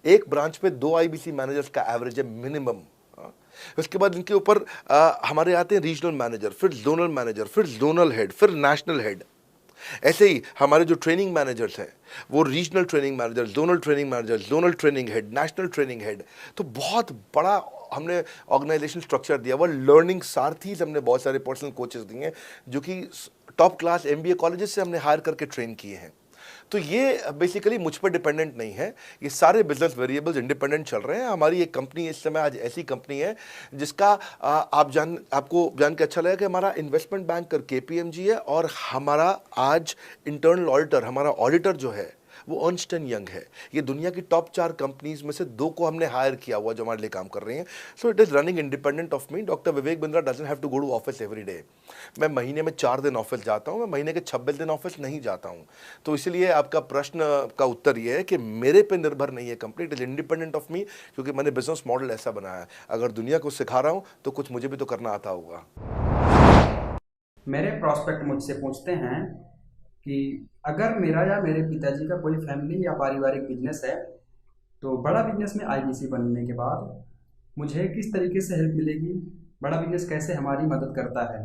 Speaker 1: एक ब्रांच पे 2 आईबीसी मैनेजर्स का एवरेज है मिनिमम। उसके बाद इनके ऊपर हमारे आते हैं रीजनल मैनेजर, फिर जोनल मैनेजर, फिर जोनल हेड, फिर नेशनल हेड। ऐसे ही हमारे जो ट्रेनिंग मैनेजर्स हैं वो regional training manager, zonal training manager, zonal training head, national training head. तो बहुत बड़ा हमने ऑर्गेनाइजेशन स्ट्रक्चर दिया हुआ। लर्निंग सारथीज हमने बहुत सारे पर्सनल कोचेस दिए हैं जो कि टॉप क्लास एमबीए कॉलेजेस से हमने हायर करके ट्रेन किए हैं। तो ये बेसिकली मुझ पर डिपेंडेंट नहीं है, ये सारे बिजनेस वेरिएबल्स इंडिपेंडेंट चल रहे हैं। हमारी एक कंपनी इस समय आज ऐसी कंपनी है जिसका आपको जान के अच्छा लगेगा कि हमारा इन्वेस्टमेंट बैंकर केपीएमजी है और हमारा आज इंटरनल ऑडिटर, हमारा ऑडिटर जो है वो अर्न्स्ट एंड यंग है। ये दुनिया की टॉप 4 कंपनीज में से 2 को हमने हायर किया हुआ जो हमारे लिए काम कर रही हैं। So it is running independent of me. Doctor Vivek Bindra doesn't have to go to office every day. मैं महीने में 4 दिन ऑफिस जाता हूँ, मैं महीने के 26 दिन ऑफिस नहीं जाता हूँ। तो इसलिए आपका प्रश्न का उत्तर ये है कि मेरे पे निर्भर नहीं है company, it is independent of मी, क्योंकि मैंने बिजनेस मॉडल ऐसा बनाया है। अगर दुनिया को सिखा रहा हूँ तो कुछ मुझे भी तो करना आता होगा।
Speaker 10: मेरे प्रॉस्पेक्ट मुझसे पूछते हैं कि अगर मेरा या मेरे पिताजी का कोई फैमिली या पारिवारिक बिजनेस है तो बड़ा बिजनेस में आईबीसी बनने के बाद मुझे किस तरीके से हेल्प मिलेगी, बड़ा बिजनेस कैसे हमारी मदद करता है।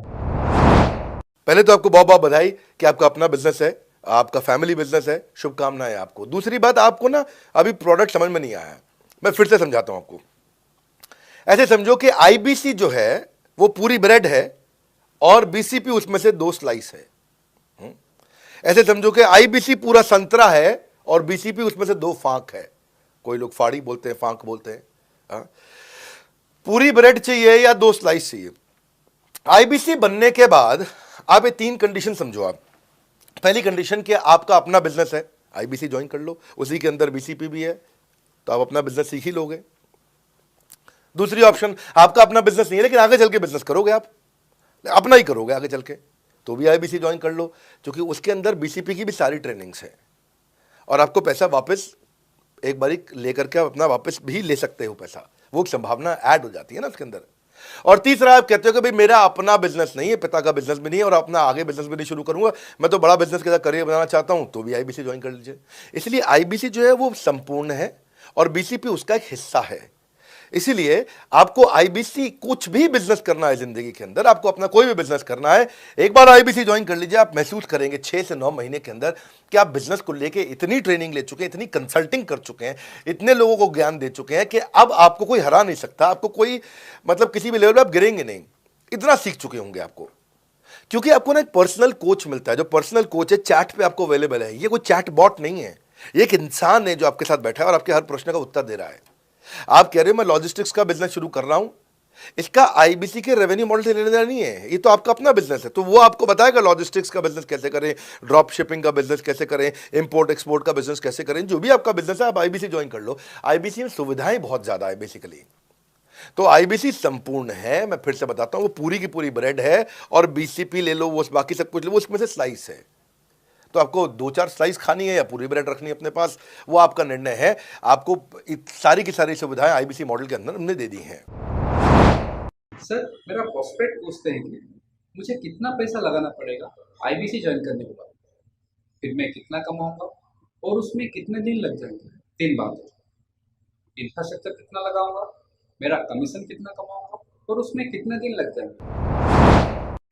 Speaker 1: पहले तो आपको बहुत बहुत बधाई कि आपका अपना बिजनेस है, आपका फैमिली बिजनेस है, शुभकामनाएं आपको। दूसरी बात, आपको ना अभी प्रोडक्ट समझ में नहीं आया है, मैं फिर से समझाता हूं आपको। ऐसे समझो कि आईबीसी जो है वो पूरी ब्रेड है और बीसीपी उसमें से 2 स्लाइस है। ऐसे समझो कि आईबीसी पूरा संतरा है और बीसीपी उसमें से 2 फांक है। कोई लोग फाड़ी बोलते हैं, फांक बोलते हैं। पूरी ब्रेड चाहिए या 2 स्लाइस चाहिए। आईबीसी बनने के बाद आप ये 3 कंडीशन समझो। आप पहली कंडीशन कि आपका अपना बिजनेस है, आईबीसी ज्वाइन कर लो, उसी के अंदर बीसीपी भी है, तो आप अपना बिजनेस सीख ही लोगे। दूसरी ऑप्शन, आपका अपना बिजनेस नहीं है लेकिन आगे चल के बिजनेस करोगे, आप अपना ही करोगे आगे चल के, तो भी आईबीसी ज्वाइन कर लो, क्योंकि उसके अंदर बीसीपी की भी सारी ट्रेनिंग्स है और आपको पैसा वापस एक बारी लेकर के आप अपना वापस भी ले सकते हो पैसा, वो संभावना ऐड हो जाती है ना उसके अंदर। और तीसरा, आप कहते हो कि भाई मेरा अपना बिजनेस नहीं है, पिता का बिजनेस भी नहीं है और अपना आगे बिजनेस भी नहीं शुरू करूंगा, मैं तो बड़ा बिजनेस के साथ करियर बनाना चाहता हूं, तो भी आईबीसी ज्वाइन कर लीजिए। इसलिए आईबीसी जो है वो संपूर्ण है और बीसीपी उसका एक हिस्सा है। इसीलिए आपको आईबीसी, कुछ भी बिजनेस करना है जिंदगी के अंदर, आपको अपना कोई भी बिजनेस करना है, एक बार आईबीसी ज्वाइन कर लीजिए, आप महसूस करेंगे 6 से 9 महीने के अंदर कि आप बिजनेस को लेके इतनी ट्रेनिंग ले चुके हैं, इतनी कंसल्टिंग कर चुके हैं, इतने लोगों को ज्ञान दे चुके हैं कि अब आपको कोई हरा नहीं सकता, आपको कोई मतलब किसी भी लेवल पर आप गिरेंगे नहीं, इतना सीख चुके होंगे आपको। क्योंकि आपको ना एक पर्सनल कोच मिलता है, जो पर्सनल कोच है चैट पे आपको अवेलेबल है। ये कोई चैट बॉट नहीं है, ये एक इंसान है जो आपके साथ बैठा है और आपके हर प्रश्न का उत्तर दे रहा है। आप कह रहे हो मैं लॉजिस्टिक्स का बिजनेस शुरू कर रहा हूं, इसका आईबीसी के रेवेन्यू मॉडल से लेने देना नहीं है, ये तो आपका अपना बिजनेस है, तो वो आपको बताएगा लॉजिस्टिक्स का बिजनेस कैसे करें, ड्रॉप शिपिंग का बिजनेस कैसे करें, इंपोर्ट एक्सपोर्ट का बिजनेस कैसे करें, जो भी आपका बिजनेस है आप आईबीसी ज्वाइन कर लो। आईबीसी में सुविधाएं बहुत ज्यादा है बेसिकली, तो आईबीसी संपूर्ण है। मैं फिर से बताता हूं, वो पूरी की पूरी ब्रेड है और बीसीपी ले लो, वो बाकी सब कुछ ले लो, उसमें से स्लाइस है। तो आपको 2-4 स्लाइस खानी है या पूरी ब्रेड रखनी है अपने पास, वो आपका निर्णय है। आपको सारी की सारी सुविधाएं आईबीसी मॉडल के अंदर हमने दे दी हैं।
Speaker 10: सर, मेरा प्रॉस्पेक्ट पूछते हैं कि मुझे कितना पैसा लगाना पड़ेगा आईबीसी ज्वाइन करने के बाद, फिर मैं कितना कमाऊंगा और उसमें कितने दिन लग जाएंगे। 3 बातें, इंफ्रास्ट्रक्चर कितना लगाऊंगा, मेरा कमीशन कितना कमाऊंगा और उसमें कितने दिन लग जाएंगे।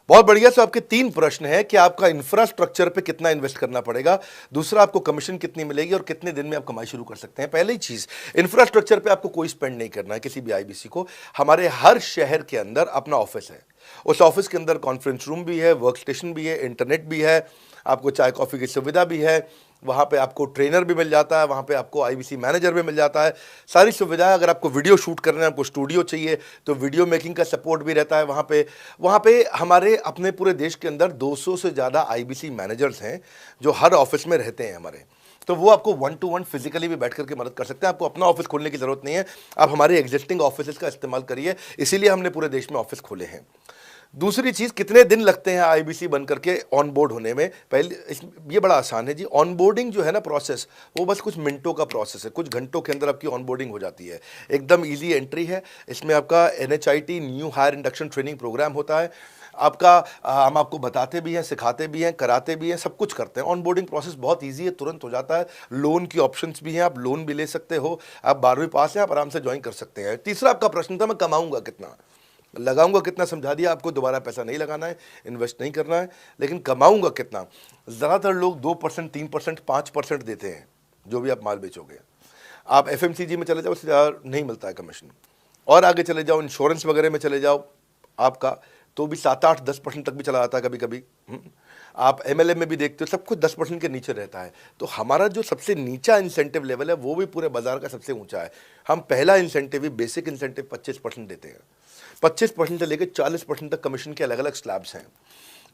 Speaker 1: बहुत बढ़िया। सो आपके 3 प्रश्न हैं कि आपका इंफ्रास्ट्रक्चर पे कितना इन्वेस्ट करना पड़ेगा, दूसरा आपको कमीशन कितनी मिलेगी और कितने दिन में आप कमाई शुरू कर सकते हैं। पहली चीज, इंफ्रास्ट्रक्चर पे आपको कोई स्पेंड नहीं करना है किसी भी आईबीसी को। हमारे हर शहर के अंदर अपना ऑफिस है, उस ऑफिस के अंदर कॉन्फ्रेंस रूम भी है, वर्क स्टेशन भी है, इंटरनेट भी है, आपको चाय कॉफ़ी की सुविधा भी है, वहाँ पे आपको ट्रेनर भी मिल जाता है, वहाँ पे आपको आईबीसी मैनेजर भी मिल जाता है, सारी सुविधाएं। अगर आपको वीडियो शूट करना है, आपको स्टूडियो चाहिए तो वीडियो मेकिंग का सपोर्ट भी रहता है वहाँ पे हमारे अपने पूरे देश के अंदर 200 से ज़्यादा आईबीसी मैनेजर्स हैं जो हर ऑफिस में रहते हैं हमारे। तो वो आपको 1-to-1 फिजिकली भी बैठ करके मदद कर सकते हैं। आपको अपना ऑफिस खोलने की ज़रूरत नहीं है, आप हमारे एग्जिस्टिंग ऑफिस का इस्तेमाल करिए, इसीलिए हमने पूरे देश में ऑफिस खोले हैं। दूसरी चीज़, कितने दिन लगते हैं आईबीसी बन करके ऑन बोर्ड होने में? ये बड़ा आसान है जी। ऑन बोर्डिंग जो है ना प्रोसेस, वो बस कुछ मिनटों का प्रोसेस है, कुछ घंटों के अंदर आपकी ऑन बोर्डिंग हो जाती है। एकदम ईजी एंट्री है। इसमें आपका NHIT new hire induction training programme होता है। आपका हम आपको बताते भी हैं, सिखाते भी हैं, कराते भी हैं, सब कुछ करते हैं। ऑन बोर्डिंग प्रोसेस बहुत ईजी है, तुरंत हो जाता है। लोन की ऑप्शंस भी हैं, आप लोन भी ले सकते हो। आप 12वीं पास हैं, आप आराम से ज्वाइन कर सकते हैं। तीसरा आपका प्रश्न था, मैं कमाऊंगा कितना, लगाऊंगा कितना, समझा दिया आपको। दोबारा पैसा नहीं लगाना है, इन्वेस्ट नहीं करना है, लेकिन कमाऊंगा कितना। ज़्यादातर लोग 2%, 3%, 5% देते हैं जो भी आप माल बेचोगे। आप FMCG में चले जाओ, उससे ज़्यादा नहीं मिलता है कमीशन। और आगे चले जाओ, इंश्योरेंस वगैरह में चले जाओ आपका, तो भी 7, 8, 10% तक भी चला जाता है कभी कभी। आप MLM में भी देखते हो, सब कुछ 10% के नीचे रहता है। तो हमारा जो सबसे नीचा इंसेंटिव लेवल है, वो भी पूरे बाजार का सबसे ऊंचा है। हम पहला इंसेंटिव भी, बेसिक इंसेंटिव 25% देते हैं। 25% से लेकर 40% तक कमीशन के अलग अलग स्लैब्स हैं।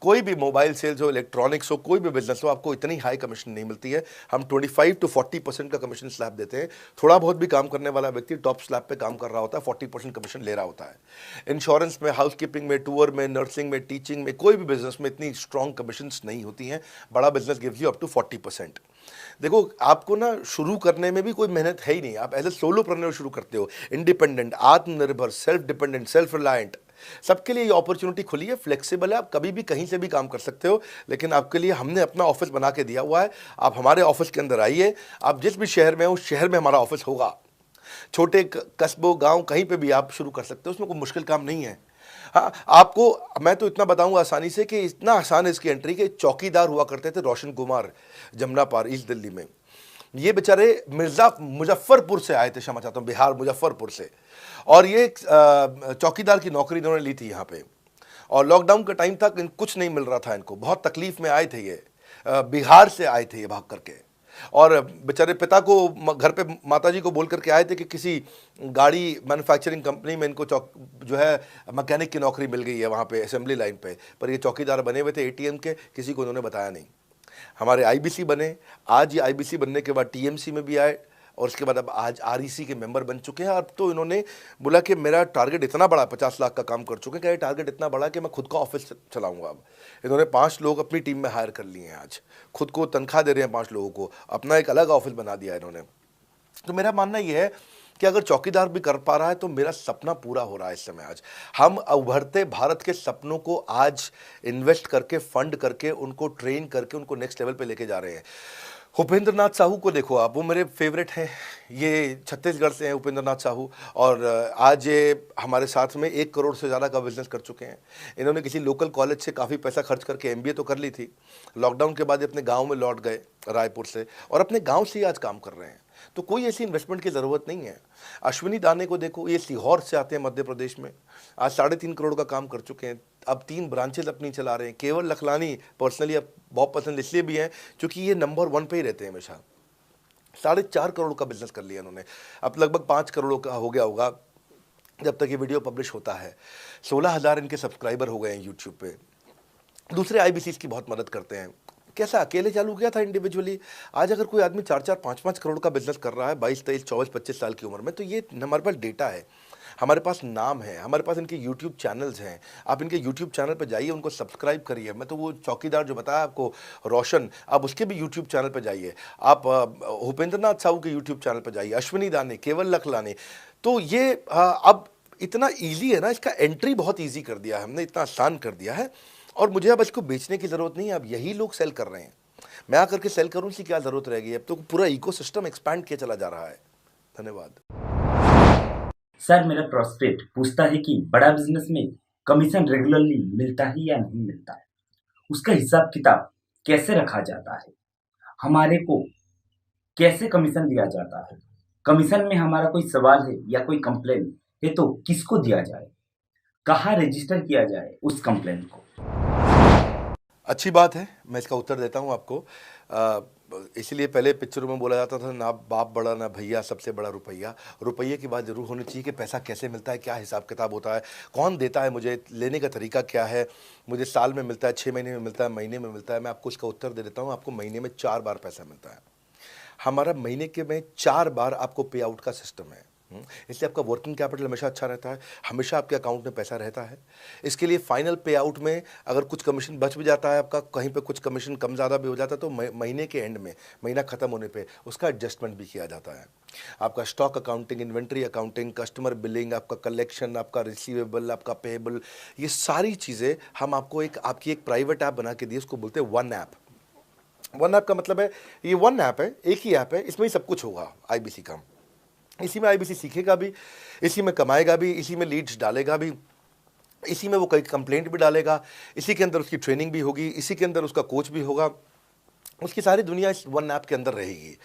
Speaker 1: कोई भी मोबाइल सेल्स हो, इलेक्ट्रॉनिक्स हो, कोई भी बिजनेस हो, आपको इतनी हाई कमीशन नहीं मिलती है। हम 25 to 40% का कमीशन स्लैब देते हैं। थोड़ा बहुत भी काम करने वाला व्यक्ति टॉप स्लैब पे काम कर रहा होता है, 40% कमीशन ले रहा होता है। इंश्योरेंस में, हाउसकीपिंग में, टूर में, नर्सिंग में, टीचिंग में, कोई भी बिजनेस में इतनी स्ट्रॉन्ग कमीशंस नहीं होती हैं। बड़ा business gives you up to 40%। देखो, आपको ना शुरू करने में भी कोई मेहनत है ही नहीं। आप एज ए सोलोप्रेन्योर शुरू करते हो, इंडिपेंडेंट, आत्मनिर्भर, सेल्फ डिपेंडेंट, सेल्फ रिलायंट। सबके लिए ये अपॉर्चुनिटी खुली है, फ्लेक्सिबल है, आप कभी भी कहीं से भी काम कर सकते हो। लेकिन आपके लिए हमने अपना ऑफिस बना के दिया हुआ है। आप हमारे ऑफिस के अंदर आइए, आप जिस भी शहर में हो, उस शहर में हमारा ऑफिस होगा। छोटे कस्बों, गांव, कहीं पे भी आप शुरू कर सकते हो, उसमें कोई मुश्किल काम नहीं है। हाँ, आपको मैं तो इतना बताऊंगा आसानी से कि इतना आसान है इसकी एंट्री कि चौकीदार हुआ करते थे रोशन कुमार, जमुना पार, ईस्ट दिल्ली में। ये बेचारे मुजफ्फरपुर से आए थे, क्षमा चाहता हूँ, बिहार मुजफ्फरपुर से। और ये चौकीदार की नौकरी इन्होंने ली थी यहाँ पे। और लॉकडाउन का टाइम था, कुछ नहीं मिल रहा था इनको, बहुत तकलीफ में आए थे ये। बिहार से आए थे ये भाग करके। और बेचारे पिता को घर पे माताजी को बोल करके आए थे कि किसी गाड़ी मैन्युफैक्चरिंग कंपनी में इनको जो है मैकेनिक की नौकरी मिल गई है वहाँ पे असेंबली लाइन पे। पर ये चौकीदार बने हुए थे ATM के, किसी को उन्होंने बताया नहीं। हमारे IBC बने, आज ये IBC बनने के बाद TMC में भी आए, और उसके बाद अब आज REC के मेंबर बन चुके हैं। अब तो इन्होंने बोला कि मेरा टारगेट इतना बड़ा, 50 लाख का काम कर चुके हैं, कि टारगेट इतना बड़ा कि मैं खुद का ऑफिस चलाऊंगा। अब इन्होंने 5 लोग अपनी टीम में हायर कर लिए हैं। आज खुद को तनख्वाह दे रहे हैं 5 लोगों को, अपना एक अलग ऑफिस बना दिया इन्होंने। तो मेरा मानना यह है कि अगर चौकीदार भी कर पा रहा है तो मेरा सपना पूरा हो रहा है इस समय। आज हम उभरते भारत के सपनों को आज इन्वेस्ट करके, फंड करके, उनको ट्रेन करके, उनको नेक्स्ट लेवल पे लेके जा रहे हैं। उपेंद्र नाथ साहू को देखो आप, वो मेरे फेवरेट हैं। ये छत्तीसगढ़ से हैं उपेंद्र नाथ साहू, और आज ये हमारे साथ में 1 करोड़ से ज़्यादा का बिजनेस कर चुके हैं। इन्होंने किसी लोकल कॉलेज से काफ़ी पैसा खर्च करके MBA तो कर ली थी। लॉकडाउन के बाद अपने गांव में लौट गए रायपुर से, और अपने गांव से ही आज काम कर रहे हैं। तो कोई ऐसी इन्वेस्टमेंट की ज़रूरत नहीं है। अश्विनी दाने को देखो, ये सीहोर से आते हैं मध्य प्रदेश में, आज 3.5 करोड़ का काम कर चुके हैं। अब 3 ब्रांचेज अपनी चला रहे हैं। केवल लखलानी पर्सनली अब बहुत पसंद इसलिए भी हैं क्योंकि ये नंबर 1 पे ही रहते हैं हमेशा। 4.5 करोड़ का बिजनेस कर लिया इन्होंने। अब लगभग 5 करोड़ का हो गया होगा जब तक ये वीडियो पब्लिश होता है। 16,000 इनके सब्सक्राइबर हो गए हैं यूट्यूब पे। दूसरे IBCs की बहुत मदद करते हैं। कैसा अकेले चालू किया था इंडिविजुअली, आज अगर कोई आदमी 4-4, 5-5 करोड़ का बिजनेस कर रहा है 22, 23, 24, 25 साल की उम्र में, तो ये हमारे पास डेटा है, हमारे पास नाम है, हमारे पास इनके YouTube चैनल्स हैं। आप इनके YouTube चैनल पर जाइए, उनको सब्सक्राइब करिए। मैं तो वो चौकीदार जो बताया आपको रोशन, आप उसके भी YouTube चैनल पर जाइए। आप उपेंद्र नाथ साहू के YouTube चैनल पर जाइए, अश्विनी दाने, केवल लखलानी। तो ये अब इतना ईजी है ना, इसका एंट्री बहुत ईजी कर दिया है हमने, इतना आसान कर दिया है। और मुझे अब इसको बेचने की ज़रूरत नहीं है, अब यही लोग सेल कर रहे हैं। मैं आकर के सेल करूँ, इसकी क्या ज़रूरत रहेगी? अब तो पूरा इकोसिस्टम एक्सपैंड किया चला जा रहा है। धन्यवाद।
Speaker 11: सर, मेरा प्रोस्पेक्ट पूछता है कि बड़ा बिजनेस में कमीशन रेगुलरली मिलता है या नहीं मिलता है, उसका हिसाब किताब कैसे रखा जाता है, हमारे को कैसे कमीशन दिया जाता है, कमीशन में हमारा कोई सवाल है या कोई कंप्लेन है तो किसको दिया जाए, कहाँ रजिस्टर किया जाए उस कंप्लेन को।
Speaker 1: अच्छी बात है, मैं इसका उत्तर देता हूँ आपको। इसीलिए पहले पिक्चरों में बोला जाता था, ना बाप बड़ा ना भैया, सबसे बड़ा रुपया। रुपये की बात जरूर होनी चाहिए कि पैसा कैसे मिलता है, क्या हिसाब किताब होता है, कौन देता है, मुझे लेने का तरीका क्या है, मुझे साल में मिलता है, 6 महीने में मिलता है, महीने में मिलता है। मैं आपको इसका उत्तर दे देता हूँ। आपको महीने में 4 बार पैसा मिलता है। हमारा महीने के में 4 बार आपको पे आउट का सिस्टम है। इसलिए आपका वर्किंग कैपिटल हमेशा अच्छा रहता है, हमेशा आपके अकाउंट में पैसा रहता है। इसके लिए फाइनल पे आउट में अगर कुछ कमीशन बच भी जाता है आपका, कहीं पे कुछ कमीशन कम ज़्यादा भी हो जाता है, तो महीने के एंड में, महीना ख़त्म होने पे उसका एडजस्टमेंट भी किया जाता है। आपका stock accounting, inventory accounting, customer billing, आपका कलेक्शन, आपका रिसीवेबल, आपका पेएबल, ये सारी चीज़ें हम आपको आपकी एक प्राइवेट ऐप बना के दिए, उसको बोलते हैं वन ऐप। वन ऐप का मतलब है, ये वन ऐप है, एक ही ऐप है, इसमें ही सब कुछ होगा आईबीसी का। इसी में आईबीसी सीखेगा भी, इसी में कमाएगा भी, इसी में लीड्स डालेगा भी, इसी में वो कई कंप्लेंट भी डालेगा, इसी के अंदर उसकी ट्रेनिंग भी होगी, इसी के अंदर उसका कोच भी होगा, उसकी सारी दुनिया इस वन ऐप के अंदर रहेगी।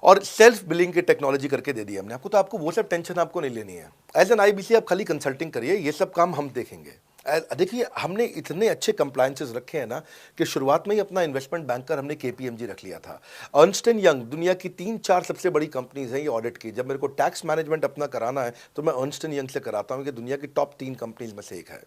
Speaker 1: और सेल्फ बिलिंग की टेक्नोलॉजी करके दे दी हमने आपको, तो आपको वो सब टेंशन आपको नहीं लेनी है। एज एन आईबीसी आप खाली कंसल्टिंग करिए, ये सब काम हम देखेंगे। देखिए, हमने इतने अच्छे कंप्लायंसेस रखे हैं ना कि शुरुआत में ही अपना इन्वेस्टमेंट बैंकर हमने केपीएमजी रख लिया था। अर्नस्ट एंड यंग दुनिया की 3-4 सबसे बड़ी कंपनीज हैं ये ऑडिट की। जब मेरे को टैक्स मैनेजमेंट अपना कराना है तो मैं अर्नस्ट एंड यंग से कराता हूँ, कि दुनिया की टॉप 3 कंपनीज में से एक है।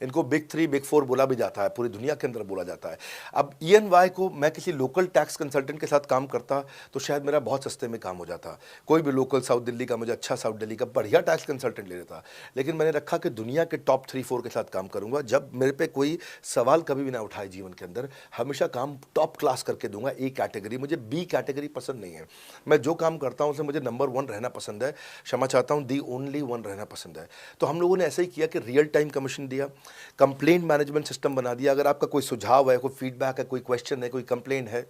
Speaker 1: इनको बिग 3, बिग 4 बोला भी जाता है, पूरी दुनिया के अंदर बोला जाता है। अब EY को मैं किसी लोकल टैक्स कंसल्टेंट के साथ काम करता तो शायद मेरा बहुत सस्ते में काम हो जाता। कोई भी लोकल साउथ दिल्ली का, मुझे अच्छा साउथ दिल्ली का बढ़िया टैक्स कंसल्टेंट ले लेता। लेकिन मैंने रखा कि दुनिया के टॉप 3-4 के साथ काम करूंगा। जब मेरे पे कोई सवाल कभी भी ना उठाए जीवन के अंदर, हमेशा काम टॉप क्लास करके दूंगा। ए कैटेगरी, मुझे बी कैटेगरी पसंद नहीं है। मैं जो काम करता हूँ उसे मुझे नंबर 1 रहना पसंद है, क्षमा चाहता हूँ, दी ओनली 1 रहना पसंद है। तो हम लोगों ने ऐसा ही किया कि रियल टाइम कमीशन दिया, कंप्लेंट मैनेजमेंट सिस्टम बना दिया। अगर आपका कोई सुझाव है, कोई फीडबैक है, कोई क्वेश्चन है, कोई कंप्लेंट है,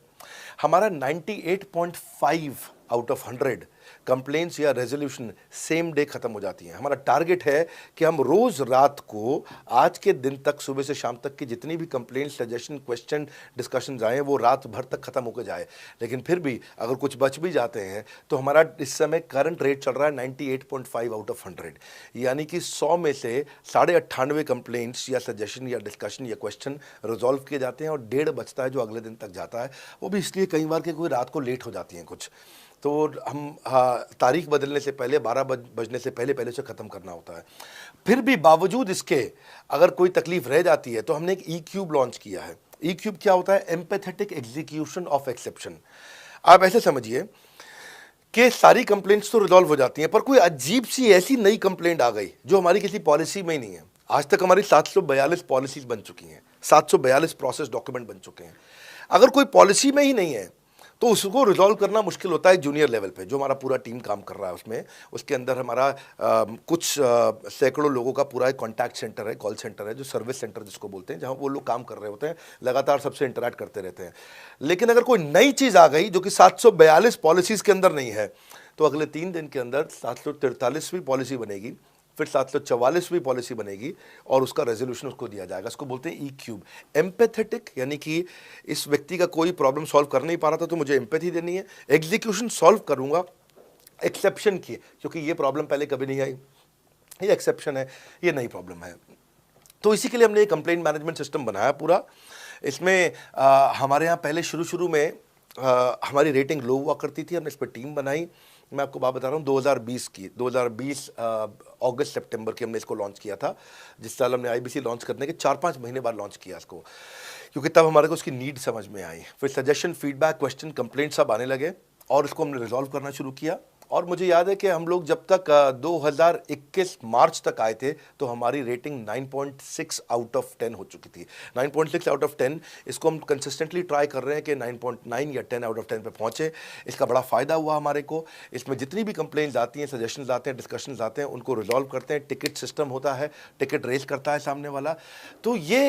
Speaker 1: हमारा 98.5 आउट ऑफ 100 कंप्लेंट्स या रेजोल्यूशन सेम डे खत्म हो जाती हैं। हमारा टारगेट है कि हम रोज रात को, आज के दिन तक, सुबह से शाम तक की जितनी भी कंप्लेंट, सजेशन, क्वेश्चन, डिस्कशंस आए वो रात भर तक खत्म होकर जाए। लेकिन फिर भी अगर कुछ बच भी जाते हैं तो हमारा इस समय करंट रेट चल रहा है 98.5 आउट ऑफ 100, यानी कि 100 में से 98.5 कंप्लेंट्स या सजेशन या डिस्कशन या क्वेश्चन रिजॉल्व किए जाते हैं, और 1.5 बचता है जो अगले दिन तक जाता है। वो भी इसलिए कई बार कि कोई रात को लेट हो जाती हैं कुछ, तो हम तारीख बदलने से पहले, 12 बजने से पहले पहले से ख़त्म करना होता है। फिर भी बावजूद इसके अगर कोई तकलीफ रह जाती है तो हमने एक E-क्यूब लॉन्च किया है। E-क्यूब क्या होता है? Empathetic execution of exception. आप ऐसे समझिए कि सारी कंप्लेंट्स तो रिजॉल्व हो जाती हैं, पर कोई अजीब सी ऐसी नई कंप्लेंट आ गई जो हमारी किसी पॉलिसी में ही नहीं है। आज तक हमारी 742 पॉलिसीज बन चुकी हैं, 742 प्रोसेस डॉक्यूमेंट बन चुके हैं। अगर कोई पॉलिसी में ही नहीं है तो उसको रिजॉल्व करना मुश्किल होता है जूनियर लेवल पे, जो हमारा पूरा टीम काम कर रहा है उसमें। उसके अंदर हमारा कुछ सैकड़ों लोगों का पूरा एक कॉन्टैक्ट सेंटर है, कॉल सेंटर है, जो सर्विस सेंटर जिसको बोलते हैं, जहाँ वो लोग काम कर रहे होते हैं, लगातार सबसे इंटरैक्ट करते रहते हैं। लेकिन अगर कोई नई चीज़ आ गई जो कि 742 पॉलिसीज़ के अंदर नहीं है, तो अगले 3 दिन के अंदर 743वीं पॉलिसी बनेगी, फिर 744वीं पॉलिसी बनेगी, और उसका रेजोल्यूशन उसको दिया जाएगा। इसको बोलते हैं E-क्यूब। एम्पैथेटिक, यानी कि इस व्यक्ति का कोई प्रॉब्लम सॉल्व कर नहीं पा रहा था तो मुझे एम्पैथी देनी है। एग्जीक्यूशन सॉल्व करूंगा एक्सेप्शन की, क्योंकि ये प्रॉब्लम पहले कभी नहीं आई, ये एक्सेप्शन है, ये नई प्रॉब्लम है। तो इसी के लिए हमने एक कंप्लेंट मैनेजमेंट सिस्टम बनाया पूरा। इसमें हमारे यहाँ पहले शुरू में हमारी रेटिंग लो हुआ करती थी, हमने इस पर टीम बनाई। मैं आपको बात बता रहा हूँ 2020 अगस्त सितंबर की हमने इसको लॉन्च किया था। जिस साल हमने आईबीसी लॉन्च करने के 4-5 महीने बाद लॉन्च किया इसको, क्योंकि तब हमारे को उसकी नीड समझ में आई। फिर सजेशन, फीडबैक, क्वेश्चन, कंप्लेंट सब आने लगे, और इसको हमने रिजॉल्व करना शुरू किया। और मुझे याद है कि हम लोग जब तक 2021 मार्च तक आए थे तो हमारी रेटिंग 9.6 आउट ऑफ 10 हो चुकी थी। 9.6 आउट ऑफ 10, इसको हम कंसिस्टेंटली ट्राई कर रहे हैं कि 9.9 या 10 आउट ऑफ 10 पे पहुँचे। इसका बड़ा फ़ायदा हुआ हमारे को। इसमें जितनी भी कंप्लेंट्स आती हैं, सजेशंस आते हैं, डिस्कशंस आते हैं, उनको रिजॉल्व करते हैं। टिकट सिस्टम होता है, टिकट रेज करता है सामने वाला। तो ये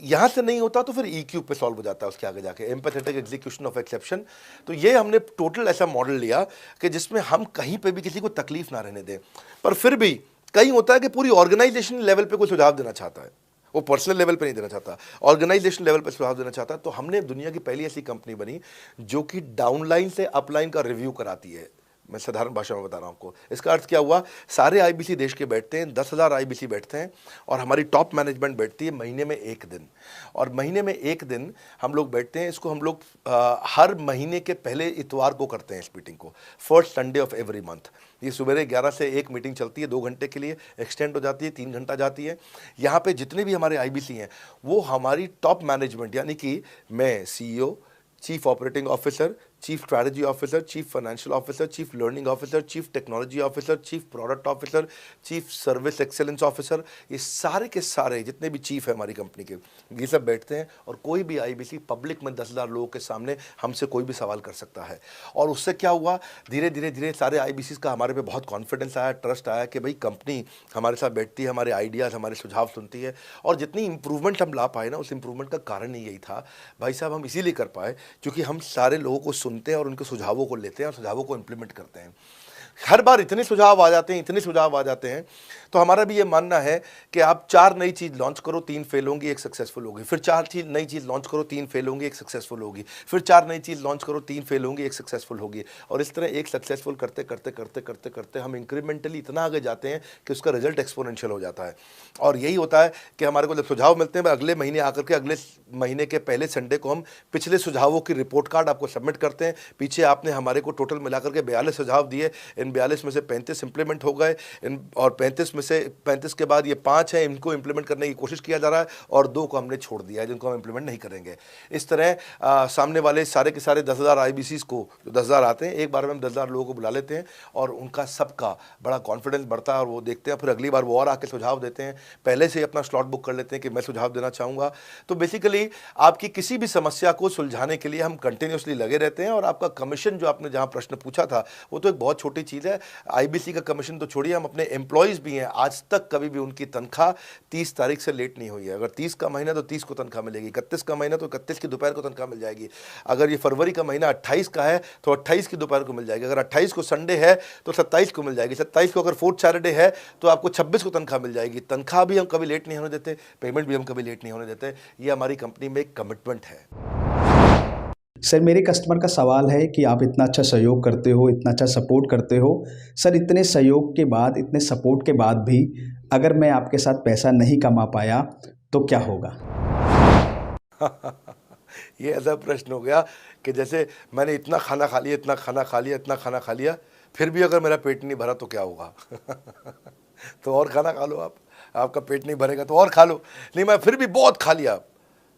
Speaker 1: यहाँ से नहीं होता तो फिर E-क्यूब पे सॉल्व हो जाता है उसके आगे जाके, एम्पैथेटिक एग्जीक्यूशन ऑफ एक्सेप्शन। तो ये हमने टोटल ऐसा मॉडल लिया कि जिसमें हम कहीं पे भी किसी को तकलीफ ना रहने दें। पर फिर भी कहीं होता है कि पूरी ऑर्गेनाइजेशन लेवल पे कोई सुझाव देना चाहता है, वो पर्सनल लेवल पे नहीं देना चाहता, ऑर्गेनाइजेशन लेवल पे सुझाव देना चाहता है। तो हमने दुनिया की पहली ऐसी कंपनी बनी जो कि डाउनलाइन से अपलाइन का रिव्यू कराती है। मैं साधारण भाषा में बता रहा हूँ आपको। इसका अर्थ क्या हुआ? सारे आईबीसी देश के बैठते हैं, 10,000 आईबीसी बैठते हैं, और हमारी टॉप मैनेजमेंट बैठती है महीने में 1 दिन। और महीने में 1 दिन हम लोग बैठते हैं। इसको हम लोग हर महीने के पहले इतवार को करते हैं इस मीटिंग को, first Sunday off every month. ये सुबह 11 से एक मीटिंग चलती है, 2 घंटे के लिए, एक्सटेंड हो जाती है, 3 घंटा जाती है। यहाँ पे जितने भी हमारे आईबीसी हैं वो हमारी टॉप मैनेजमेंट, यानी कि मैं CEO, chief operating officer, chief strategy officer, chief financial officer, chief learning officer, chief technology officer, chief product officer, chief service excellence officer, ये सारे के सारे जितने भी चीफ है हमारी कंपनी के, ये सब बैठते हैं और कोई भी आईबीसी पब्लिक में 10,000 लोगों के सामने हमसे कोई भी सवाल कर सकता है। और उससे क्या हुआ, धीरे धीरे धीरे सारे आईबीसी का हमारे पे बहुत कॉन्फिडेंस आया, ट्रस्ट आया कि भाई कंपनी हमारे साथ बैठती है, हमारे आइडियाज़, हमारे सुझाव सुनती है। और जितनी इंप्रूवमेंट हम ला पाए ना, उस इंप्रूवमेंट का कारण ही यही था भाई साहब, हम इसीलिए कर पाए क्योंकि हम सारे लोगों को सुनते हैं और उनके सुझावों को लेते हैं और सुझावों को इम्प्लीमेंट करते हैं। हर बार इतने सुझाव आ जाते हैं, इतने सुझाव आ जाते हैं, तो हमारा भी ये मानना है कि आप 4 नई चीज़ लॉन्च करो, 3 फेल होंगी, 1 सक्सेसफुल होगी, फिर 4 नई चीज़ लॉन्च करो, 3 फेल होंगी, 1 सक्सेसफुल होगी, फिर 4 नई चीज़ लॉन्च करो, 3 फेल होंगी, 1 सक्सेसफुल होगी। और इस तरह एक सक्सेसफुल करते करते करते करते करते हम इंक्रीमेंटली इतना आगे जाते हैं कि उसका रिजल्ट एक्सपोनेंशियल हो जाता है। और यही होता है कि हमारे को जब सुझाव मिलते हैं, अगले महीने आकर के अगले महीने के पहले संडे को हम पिछले सुझावों की रिपोर्ट कार्ड आपको सबमिट करते हैं। पीछे आपने हमारे को टोटल मिलाकर के 42 सुझाव दिए, इन 42 में से 35 इंप्लीमेंट हो गए, और 35 में से 35 के बाद ये 5 हैं, इनको इंप्लीमेंट करने की कोशिश किया जा रहा है, और 2 को हमने छोड़ दिया है जिनको हम इंप्लीमेंट नहीं करेंगे। इस तरह सामने वाले सारे के सारे 10,000 आईबीसीज को, जो 10,000 आते हैं, एक बार में हम 10,000 लोगों को बुला लेते हैं और उनका सबका बड़ा कॉन्फिडेंस बढ़ता है और वो देखते हैं, फिर अगली बार वो और आके सुझाव देते हैं, पहले से ही अपना स्लॉट बुक कर लेते हैं कि मैं सुझाव देना चाहूँगा। तो बेसिकली आपकी किसी भी समस्या को सुलझाने के लिए हम कंटिन्यूसली लगे रहते हैं। और आपका कमीशन, जो आपने जहाँ प्रश्न पूछा था, वो तो एक बहुत छोटी चीज़ है। आईबीसी का कमीशन तो छोड़िए, हम अपने एम्प्लॉयज़ भी हैं, आज तक कभी भी उनकी तनख्वाह 30 तारीख से लेट नहीं हुई है। अगर 30 का महीना तो 30 को तनख्वाह मिलेगी, 31 का महीना तो 31 की दोपहर को तनख्वाह मिल जाएगी, अगर ये फरवरी का महीना 28 का है तो 28 की दोपहर को मिल जाएगी, अगर 28 को संडे है तो 27 को मिल जाएगी, 27 को अगर फोर्थ सैटरडे है तो आपको 26 को तनख्वाह मिल जाएगी। तनख्वाह भी हम कभी लेट नहीं होने देते, पेमेंट भी हम कभी लेट नहीं होने देते। ये हमारी कंपनी में एक कमिटमेंट है।
Speaker 2: सर, मेरे कस्टमर का सवाल है कि आप इतना अच्छा सहयोग करते हो, इतना अच्छा सपोर्ट करते हो, सर इतने सहयोग के बाद, इतने सपोर्ट के बाद भी अगर मैं आपके साथ पैसा नहीं कमा पाया तो क्या होगा?
Speaker 1: ये ऐसा प्रश्न हो गया कि जैसे मैंने इतना खाना खा लिया, इतना खाना खा लिया, इतना खाना खा लिया, फिर भी अगर मेरा पेट नहीं भरा तो क्या होगा? तो और खाना खा लो, आपका पेट नहीं भरेगा तो और खा लो। नहीं, मैं फिर भी बहुत खा लिया,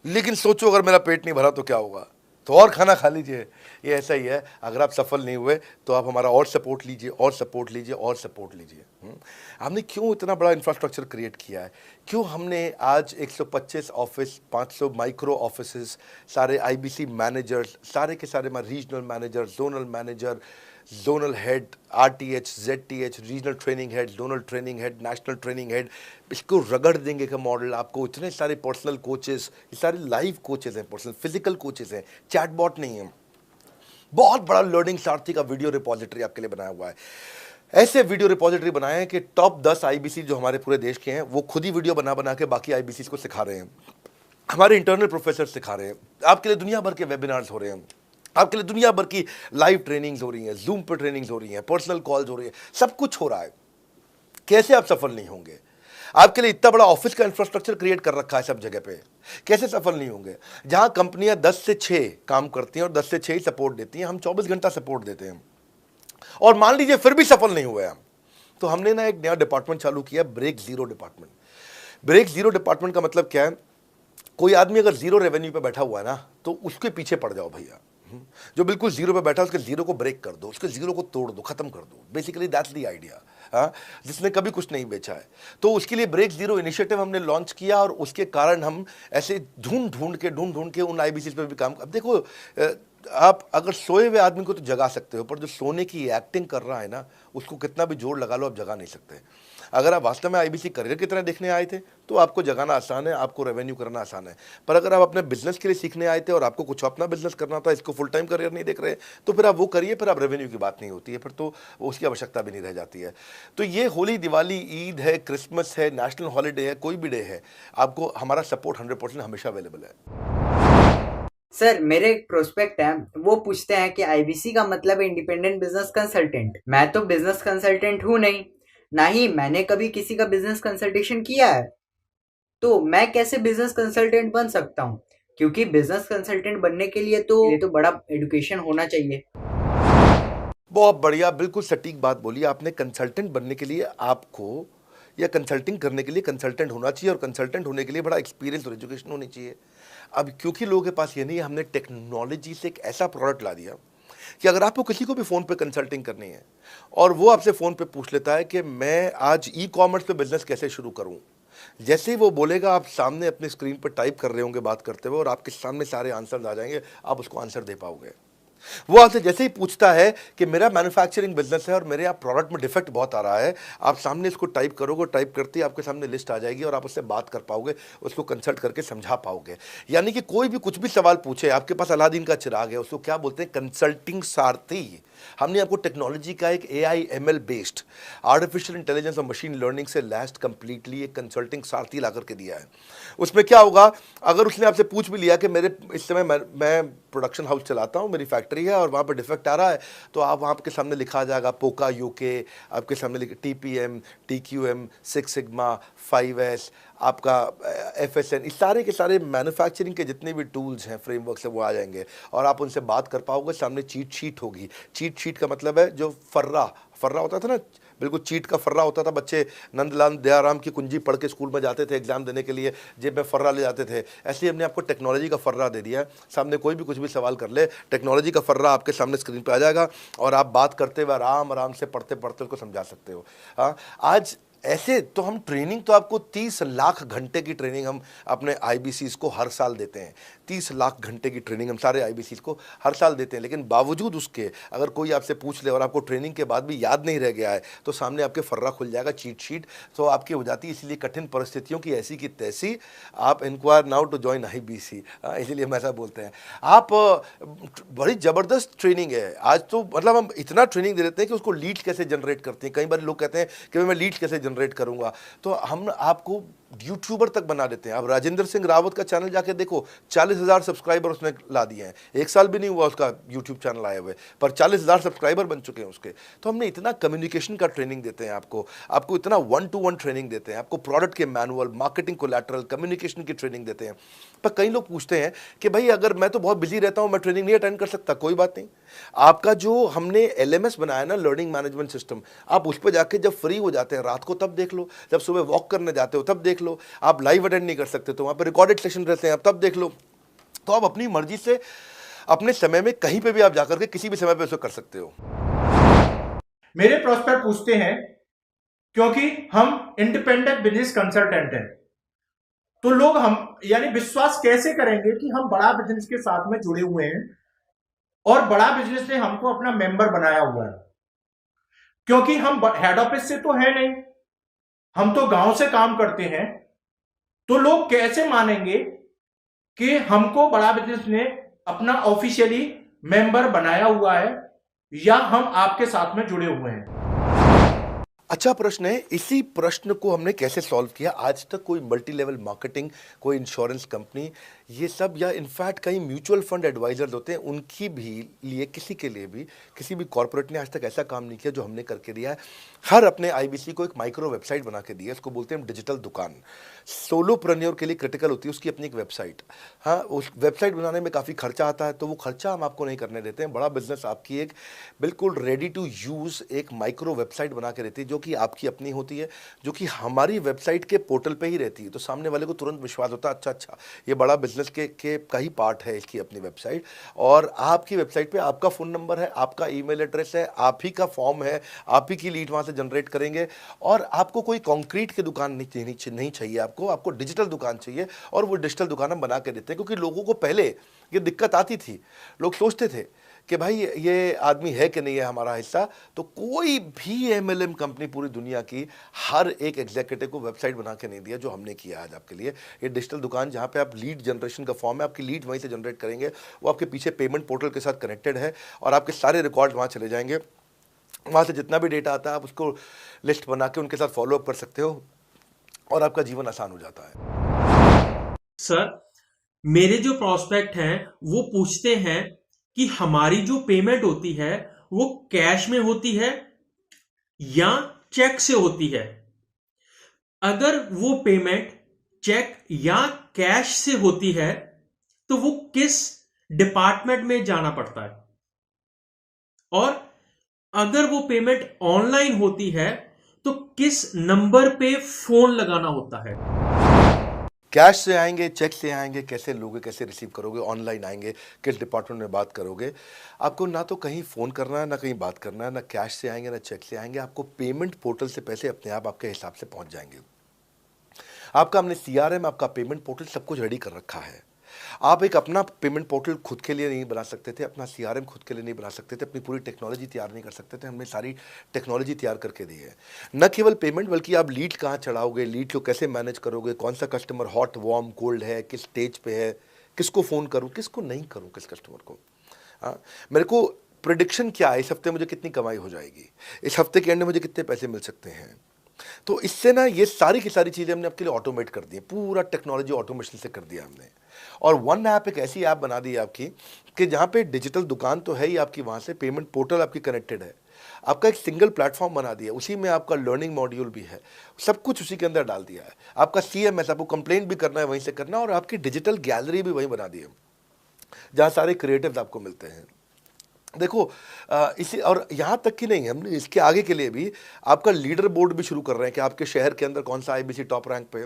Speaker 1: लेकिन सोचो अगर मेरा पेट नहीं भरा तो क्या होगा? तो और खाना खा लीजिए। ये ऐसा ही है, अगर आप सफल नहीं हुए तो आप हमारा और सपोर्ट लीजिए, और सपोर्ट लीजिए, और सपोर्ट लीजिए। हमने क्यों इतना बड़ा इंफ्रास्ट्रक्चर क्रिएट किया है? क्यों हमने आज 125 ऑफिस, 500 माइक्रो ऑफिसेस, सारे आईबीसी मैनेजर्स, सारे के सारे regional manager, zonal manager, zonal head, RTH, ZTH, regional training head, zonal training head, national training head, इसको रगड़ देंगे का मॉडल आपको। इतने सारे पर्सनल कोचेस, ये सारे लाइव कोचेस हैं, पर्सनल फिजिकल कोचेस हैं, चैटबॉट नहीं है। बहुत बड़ा लर्निंग सारथी का वीडियो रिपोजिटरी आपके लिए बनाया हुआ है। ऐसे वीडियो रिपोजिटरी बनाए हैं कि टॉप 10 आईबीसी जो हमारे पूरे देश के हैं, वो खुद ही वीडियो बना बना के बाकी आईबीसी को सिखा रहे हैं। हमारे इंटरनल प्रोफेसर सिखा रहे हैं, आपके लिए दुनिया भर के वेबिनार्स हो रहे हैं, आपके लिए दुनिया भर की लाइव ट्रेनिंग्स हो रही हैं, जूम पर ट्रेनिंग्स हो रही हैं, पर्सनल कॉल्स हो रही है, सब कुछ हो रहा है। कैसे आप सफल नहीं होंगे? आपके लिए इतना बड़ा ऑफिस का इंफ्रास्ट्रक्चर क्रिएट कर रखा है सब जगह पे, कैसे सफल नहीं होंगे? जहां कंपनियां 10 से 6 काम करती हैं और 10 से 6 ही सपोर्ट देती हैं, हम 24 घंटा सपोर्ट देते हैं। और मान लीजिए फिर भी सफल नहीं हुए हम, तो हमने ना एक नया डिपार्टमेंट चालू किया, break zero department. Break zero department का मतलब क्या है? कोई आदमी अगर जीरो रेवेन्यू पे बैठा हुआ है ना, तो उसके पीछे पड़ जाओ भैया। जो बिल्कुल जीरो पे बैठा है, उसके जीरो को ब्रेक कर दो, उसके जीरो को तोड़ दो, खत्म कर दो। Basically that's the idea. हाँ, जिसने कभी कुछ नहीं बेचा है, तो उसके लिए ब्रेक जीरो इनिशिएटिव हमने लॉन्च किया, और उसके कारण हम ऐसे ढूंढ ढूंढ के उन आईबीसी पे भी काम। अब देखो, आप अगर सोए हुए आदमी को तो जगा सकते हो, पर जो सोने की एक्टिंग कर रहा है ना, उसको कितना भी जोर लगा लो, आप जगा नहीं सकते। अगर आप वास्तव में आईबीसी करियर की तरह देखने आए थे तो आपको जगाना आसान है, आपको रेवेन्यू करना आसान है। पर अगर आप अपने बिजनेस के लिए सीखने आए थे और आपको कुछ अपना बिजनेस करना था, इसको फुल टाइम करियर नहीं देख रहे, तो फिर आप वो करिए, फिर आप रेवेन्यू की बात नहीं होती है, फिर तो उसकी आवश्यकता भी नहीं रह जाती है। तो ये होली, दिवाली, ईद है, क्रिसमस है, नेशनल हॉलीडे है, कोई भी डे है, आपको हमारा सपोर्ट 100% हमेशा अवेलेबल है।
Speaker 12: सर, मेरे एक प्रोस्पेक्ट है, वो पूछते हैं कि आईबीसी का मतलब है इंडिपेंडेंट बिजनेस कंसल्टेंट। मैं तो बिजनेस कंसल्टेंट हूँ नहीं, ना ही मैंने कभी किसी का बिजनेस कंसल्टेशन किया है, तो मैं कैसे बिजनेस कंसल्टेंट बन सकता हूँ? क्योंकि बिजनेस कंसल्टेंट बनने के लिए तो बड़ा एजुकेशन होना चाहिए।
Speaker 1: बहुत बढ़िया, बिल्कुल सटीक बात बोली आपने। कंसल्टेंट बनने के लिए आपको, या कंसल्टिंग करने के लिए कंसल्टेंट होना चाहिए, और कंसल्टेंट होने के लिए बड़ा एक्सपीरियंस और एजुकेशन होनी चाहिए। अब क्योंकि लोगों के पास ये नहीं है, हमने टेक्नोलॉजी से एक ऐसा प्रोडक्ट ला दिया कि अगर आपको किसी को भी फ़ोन पे कंसल्टिंग करनी है और वो आपसे फ़ोन पे पूछ लेता है कि मैं आज ई-कॉमर्स पे बिज़नेस कैसे शुरू करूं, जैसे ही वो बोलेगा आप सामने अपनी स्क्रीन पर टाइप कर रहे होंगे बात करते हुए और आपके सामने सारे आंसर आ जाएंगे, आप उसको आंसर दे पाओगे। वो आपसे जैसे ही पूछता है कि मेरा मैन्युफैक्चरिंग बिजनेस है और मेरे यहाँ प्रोडक्ट में डिफेक्ट बहुत आ रहा है, आप सामने इसको टाइप करोगे, टाइप करते ही आपके सामने लिस्ट आ जाएगी और आप उससे बात कर पाओगे, उसको कंसल्ट करके समझा पाओगे। यानी कि कोई भी कुछ भी सवाल पूछे, आपके पास अलादीन का चिराग है, उसको क्या बोलते हैं, कंसल्टिंग सारथी। हमने आपको टेक्नोलॉजी का एक AI ML based artificial intelligence और मशीन लर्निंग से लैस्ड कंप्लीटली एक कंसल्टिंग सारथी ला करके दिया है। उसमें क्या होगा, अगर उसने आपसे पूछ भी लिया कि मेरे इस समय मैं प्रोडक्शन हाउस चलाता हूँ, मेरी फैक्ट्री है और वहाँ पर डिफेक्ट आ रहा है, तो आप वहाँ के सामने लिखा आ जाएगा पोका UK, आपके सामने TPM, TQM, 6 सिग्मा, 5S, आपका FSN, इस सारे के सारे मैन्युफैक्चरिंग के जितने भी टूल्स हैं, फ्रेमवर्क से वो आ जाएंगे और आप उनसे बात कर पाओगे। सामने चीट शीट होगी। चीट शीट का मतलब है जो फर्रा होता था ना, बिल्कुल चीट का फर्रा होता था। बच्चे नंदलाल दयाराम की कुंजी पढ़ के स्कूल में जाते थे एग्जाम देने के लिए, जेब में फर्रा ले जाते थे। ऐसे ही हमने आपको टेक्नोलॉजी का फर्रा दे दिया है। सामने कोई भी कुछ भी सवाल कर ले, टेक्नोलॉजी का फर्रा आपके सामने स्क्रीन पे आ जाएगा और आप बात करते हुए आराम से पढ़ते पढ़ते उसको समझा सकते हो। हाँ, आज ऐसे तो हम ट्रेनिंग तो आपको 30 लाख घंटे की ट्रेनिंग हम अपने IBCs को हर साल देते हैं। 30 लाख घंटे की ट्रेनिंग हम सारे IBCs को हर साल देते हैं। लेकिन बावजूद उसके अगर कोई आपसे पूछ ले और आपको ट्रेनिंग के बाद भी याद नहीं रह गया है, तो सामने आपके फर्रा खुल जाएगा, चीट शीट तो आपकी हो जाती है। इसलिए कठिन परिस्थितियों की ऐसी की तैसी, आप enquire now to join IBC, इसीलिए हम ऐसा बोलते हैं। आप बड़ी ज़बरदस्त ट्रेनिंग है आज तो, मतलब हम इतना ट्रेनिंग दे देते हैं कि उसको लीड्स कैसे जनरेट करते हैं। कई बार लोग कहते हैं कि मैं लीड्स कैसे जनरेट करूंगा, तो हम आपको यूट्यूबर तक बना देते हैं। अब राजेंद्र सिंह रावत का चैनल जाके देखो, 40,000 सब्सक्राइबर उसने ला दिए हैं। 1 साल भी नहीं हुआ उसका यूट्यूब चैनल आए हुए, पर 40,000 सब्सक्राइबर बन चुके हैं उसके। तो हमने इतना कम्युनिकेशन का ट्रेनिंग देते हैं आपको इतना 1-to-1 ट्रेनिंग देते हैं, आपको प्रोडक्ट के मैनुअल, मार्केटिंग कोलैटरल, कम्युनिकेशन की ट्रेनिंग देते हैं। पर कई लोग पूछते हैं कि भाई अगर मैं तो बहुत बिजी रहता हूं, मैं ट्रेनिंग नहीं अटेंड कर सकता। कोई बात नहीं, आपका जो हमने LMS बनाया ना, लर्निंग मैनेजमेंट सिस्टम, आप उस पर जाके जब फ्री हो जाते हैं रात को तब देख लो, जब सुबह वॉक करने जाते हो तब देख लो। आप लाइव अटेंड नहीं कर सकते तो वहां पर रिकॉर्डेड सेशन रहते हैं, आप तब देख लो। तो आप अपनी मर्जी से अपने समय में कहीं पे भी आप जाकर के किसी भी समय पे उसको कर सकते हो।
Speaker 13: मेरे प्रोस्पेक्ट पूछते हैं, क्योंकि हम इंडिपेंडेंट बिजनेस कंसल्टेंट हैं, तो लोग हम यानी विश्वास कैसे करेंगे कि हम बड़ा बिजनेस के साथ में जुड़े हुए हैं और बड़ा बिजनेस ने हमको अपना मेंबर बनाया हुआ है। क्योंकि हम हेड ऑफिस से तो है नहीं, हम तो गांव से काम करते हैं, तो लोग कैसे मानेंगे कि हमको बड़ा बिजनेस ने अपना ऑफिशियली मेंबर बनाया हुआ है या हम आपके साथ में जुड़े हुए हैं।
Speaker 1: अच्छा प्रश्न है। इसी प्रश्न को हमने कैसे सॉल्व किया, आज तक कोई मल्टी लेवल मार्केटिंग, कोई इंश्योरेंस कंपनी, ये सब, या इनफैक्ट कई म्यूचुअल फंड एडवाइजर्स होते हैं, उनकी भी लिए किसी के लिए भी किसी भी कॉर्पोरेट ने आज तक ऐसा काम नहीं किया जो हमने करके दिया है। हर अपने IBC को एक माइक्रो वेबसाइट बना के दी है, इसको बोलते हैं डिजिटल दुकान। सोलोप्रेन्योर के लिए क्रिटिकल होती है उसकी अपनी एक वेबसाइट। हाँ, उस वेबसाइट बनाने में काफ़ी खर्चा आता है, तो वो खर्चा हम आपको नहीं करने देते हैं। बड़ा बिजनेस आपकी एक बिल्कुल रेडी टू यूज़ एक माइक्रो वेबसाइट बना के रहती है, जो कि आपकी अपनी होती है, जो कि हमारी वेबसाइट के पोर्टल पे ही रहती है। तो सामने वाले को तुरंत विश्वास होता है, अच्छा ये बड़ा बिजनेस के का ही पार्ट है इसकी अपनी वेबसाइट। और आपकी वेबसाइट पे आपका फ़ोन नंबर है, आपका ईमेल एड्रेस है, आप ही का फॉर्म है, आप ही की लीड वहाँ से जनरेट करेंगे। और आपको कोई कंक्रीट की दुकान नहीं चाहिए, आपको डिजिटल दुकान चाहिए। और वो डिजिटल दुकान हम बना के देते हैं, क्योंकि लोगों को पहले ये दिक्कत आती थी, लोग सोचते थे कि भाई ये आदमी है कि नहीं है हमारा हिस्सा। तो कोई भी MLM कंपनी पूरी दुनिया की हर एक एग्जीक्यूटिव को वेबसाइट बना के नहीं दिया जो हमने किया आज आपके लिए। ये डिजिटल दुकान जहाँ पे आप लीड जनरेशन का फॉर्म है, आपकी लीड वहीं से जनरेट करेंगे, वो आपके पीछे पेमेंट पोर्टल के साथ कनेक्टेड है और आपके सारे रिकॉर्ड वहाँ चले जाएंगे। वहाँ से जितना भी डेटा आता है आप उसको लिस्ट बना के उनके साथ फॉलोअप कर सकते हो और आपका जीवन आसान हो जाता है।
Speaker 14: सर, मेरे जो प्रोस्पेक्ट हैं वो पूछते हैं कि हमारी जो पेमेंट होती है वो कैश में होती है या चेक से होती है। अगर वो पेमेंट चेक या कैश से होती है तो वो किस डिपार्टमेंट में जाना पड़ता है, और अगर वो पेमेंट ऑनलाइन होती है तो किस नंबर पे फोन लगाना होता है।
Speaker 1: कैश से आएंगे, चेक से आएंगे, कैसे लोगे, कैसे रिसीव करोगे, ऑनलाइन आएंगे, किस डिपार्टमेंट में बात करोगे। आपको ना तो कहीं फ़ोन करना है, ना कहीं बात करना है, ना कैश से आएंगे, ना चेक से आएंगे। आपको पेमेंट पोर्टल से पैसे अपने आप आपके हिसाब से पहुंच जाएंगे। आपका हमने CRM, आपका पेमेंट पोर्टल सब कुछ रेडी कर रखा है। आप एक अपना पेमेंट पोर्टल खुद के लिए नहीं बना सकते थे, अपना CRM खुद के लिए नहीं बना सकते थे, अपनी पूरी टेक्नोलॉजी तैयार नहीं कर सकते थे। हमने सारी टेक्नोलॉजी तैयार करके दी है। न केवल पेमेंट, बल्कि आप लीड कहाँ चढ़ाओगे, लीड को कैसे मैनेज करोगे, कौन सा कस्टमर हॉट, वार्म, कोल्ड है, किस स्टेज पे है, किसको फ़ोन करूँ, किसको नहीं करूँ, किस कस्टमर को। हाँ, मेरे को प्रिडिक्शन क्या है, इस हफ्ते मुझे कितनी कमाई हो जाएगी, इस हफ्ते के एंड में मुझे कितने पैसे मिल सकते हैं। तो इससे ना ये सारी की सारी चीज़ें हमने आपके लिए ऑटोमेट कर दी है, पूरा टेक्नोलॉजी ऑटोमेशन से कर दिया हमने। और वन ऐप एक ऐसी ऐप बना दी है आपकी कि जहाँ पे डिजिटल दुकान तो है ही आपकी, वहाँ से पेमेंट पोर्टल आपकी कनेक्टेड है, आपका एक सिंगल प्लेटफॉर्म बना दिया, उसी में आपका लर्निंग मॉड्यूल भी है, सब कुछ उसी के अंदर डाल दिया है। आपका CMS, आपको कंप्लेंट भी करना है वहीं से करना है, और आपकी डिजिटल गैलरी भी वहीं बना दी है, जहाँ सारे क्रिएटिव्स आपको मिलते हैं। देखो इसी, और यहाँ तक कि नहीं, हमने इसके आगे के लिए भी आपका लीडर बोर्ड भी शुरू कर रहे हैं कि आपके शहर के अंदर कौन सा IBC टॉप रैंक पे,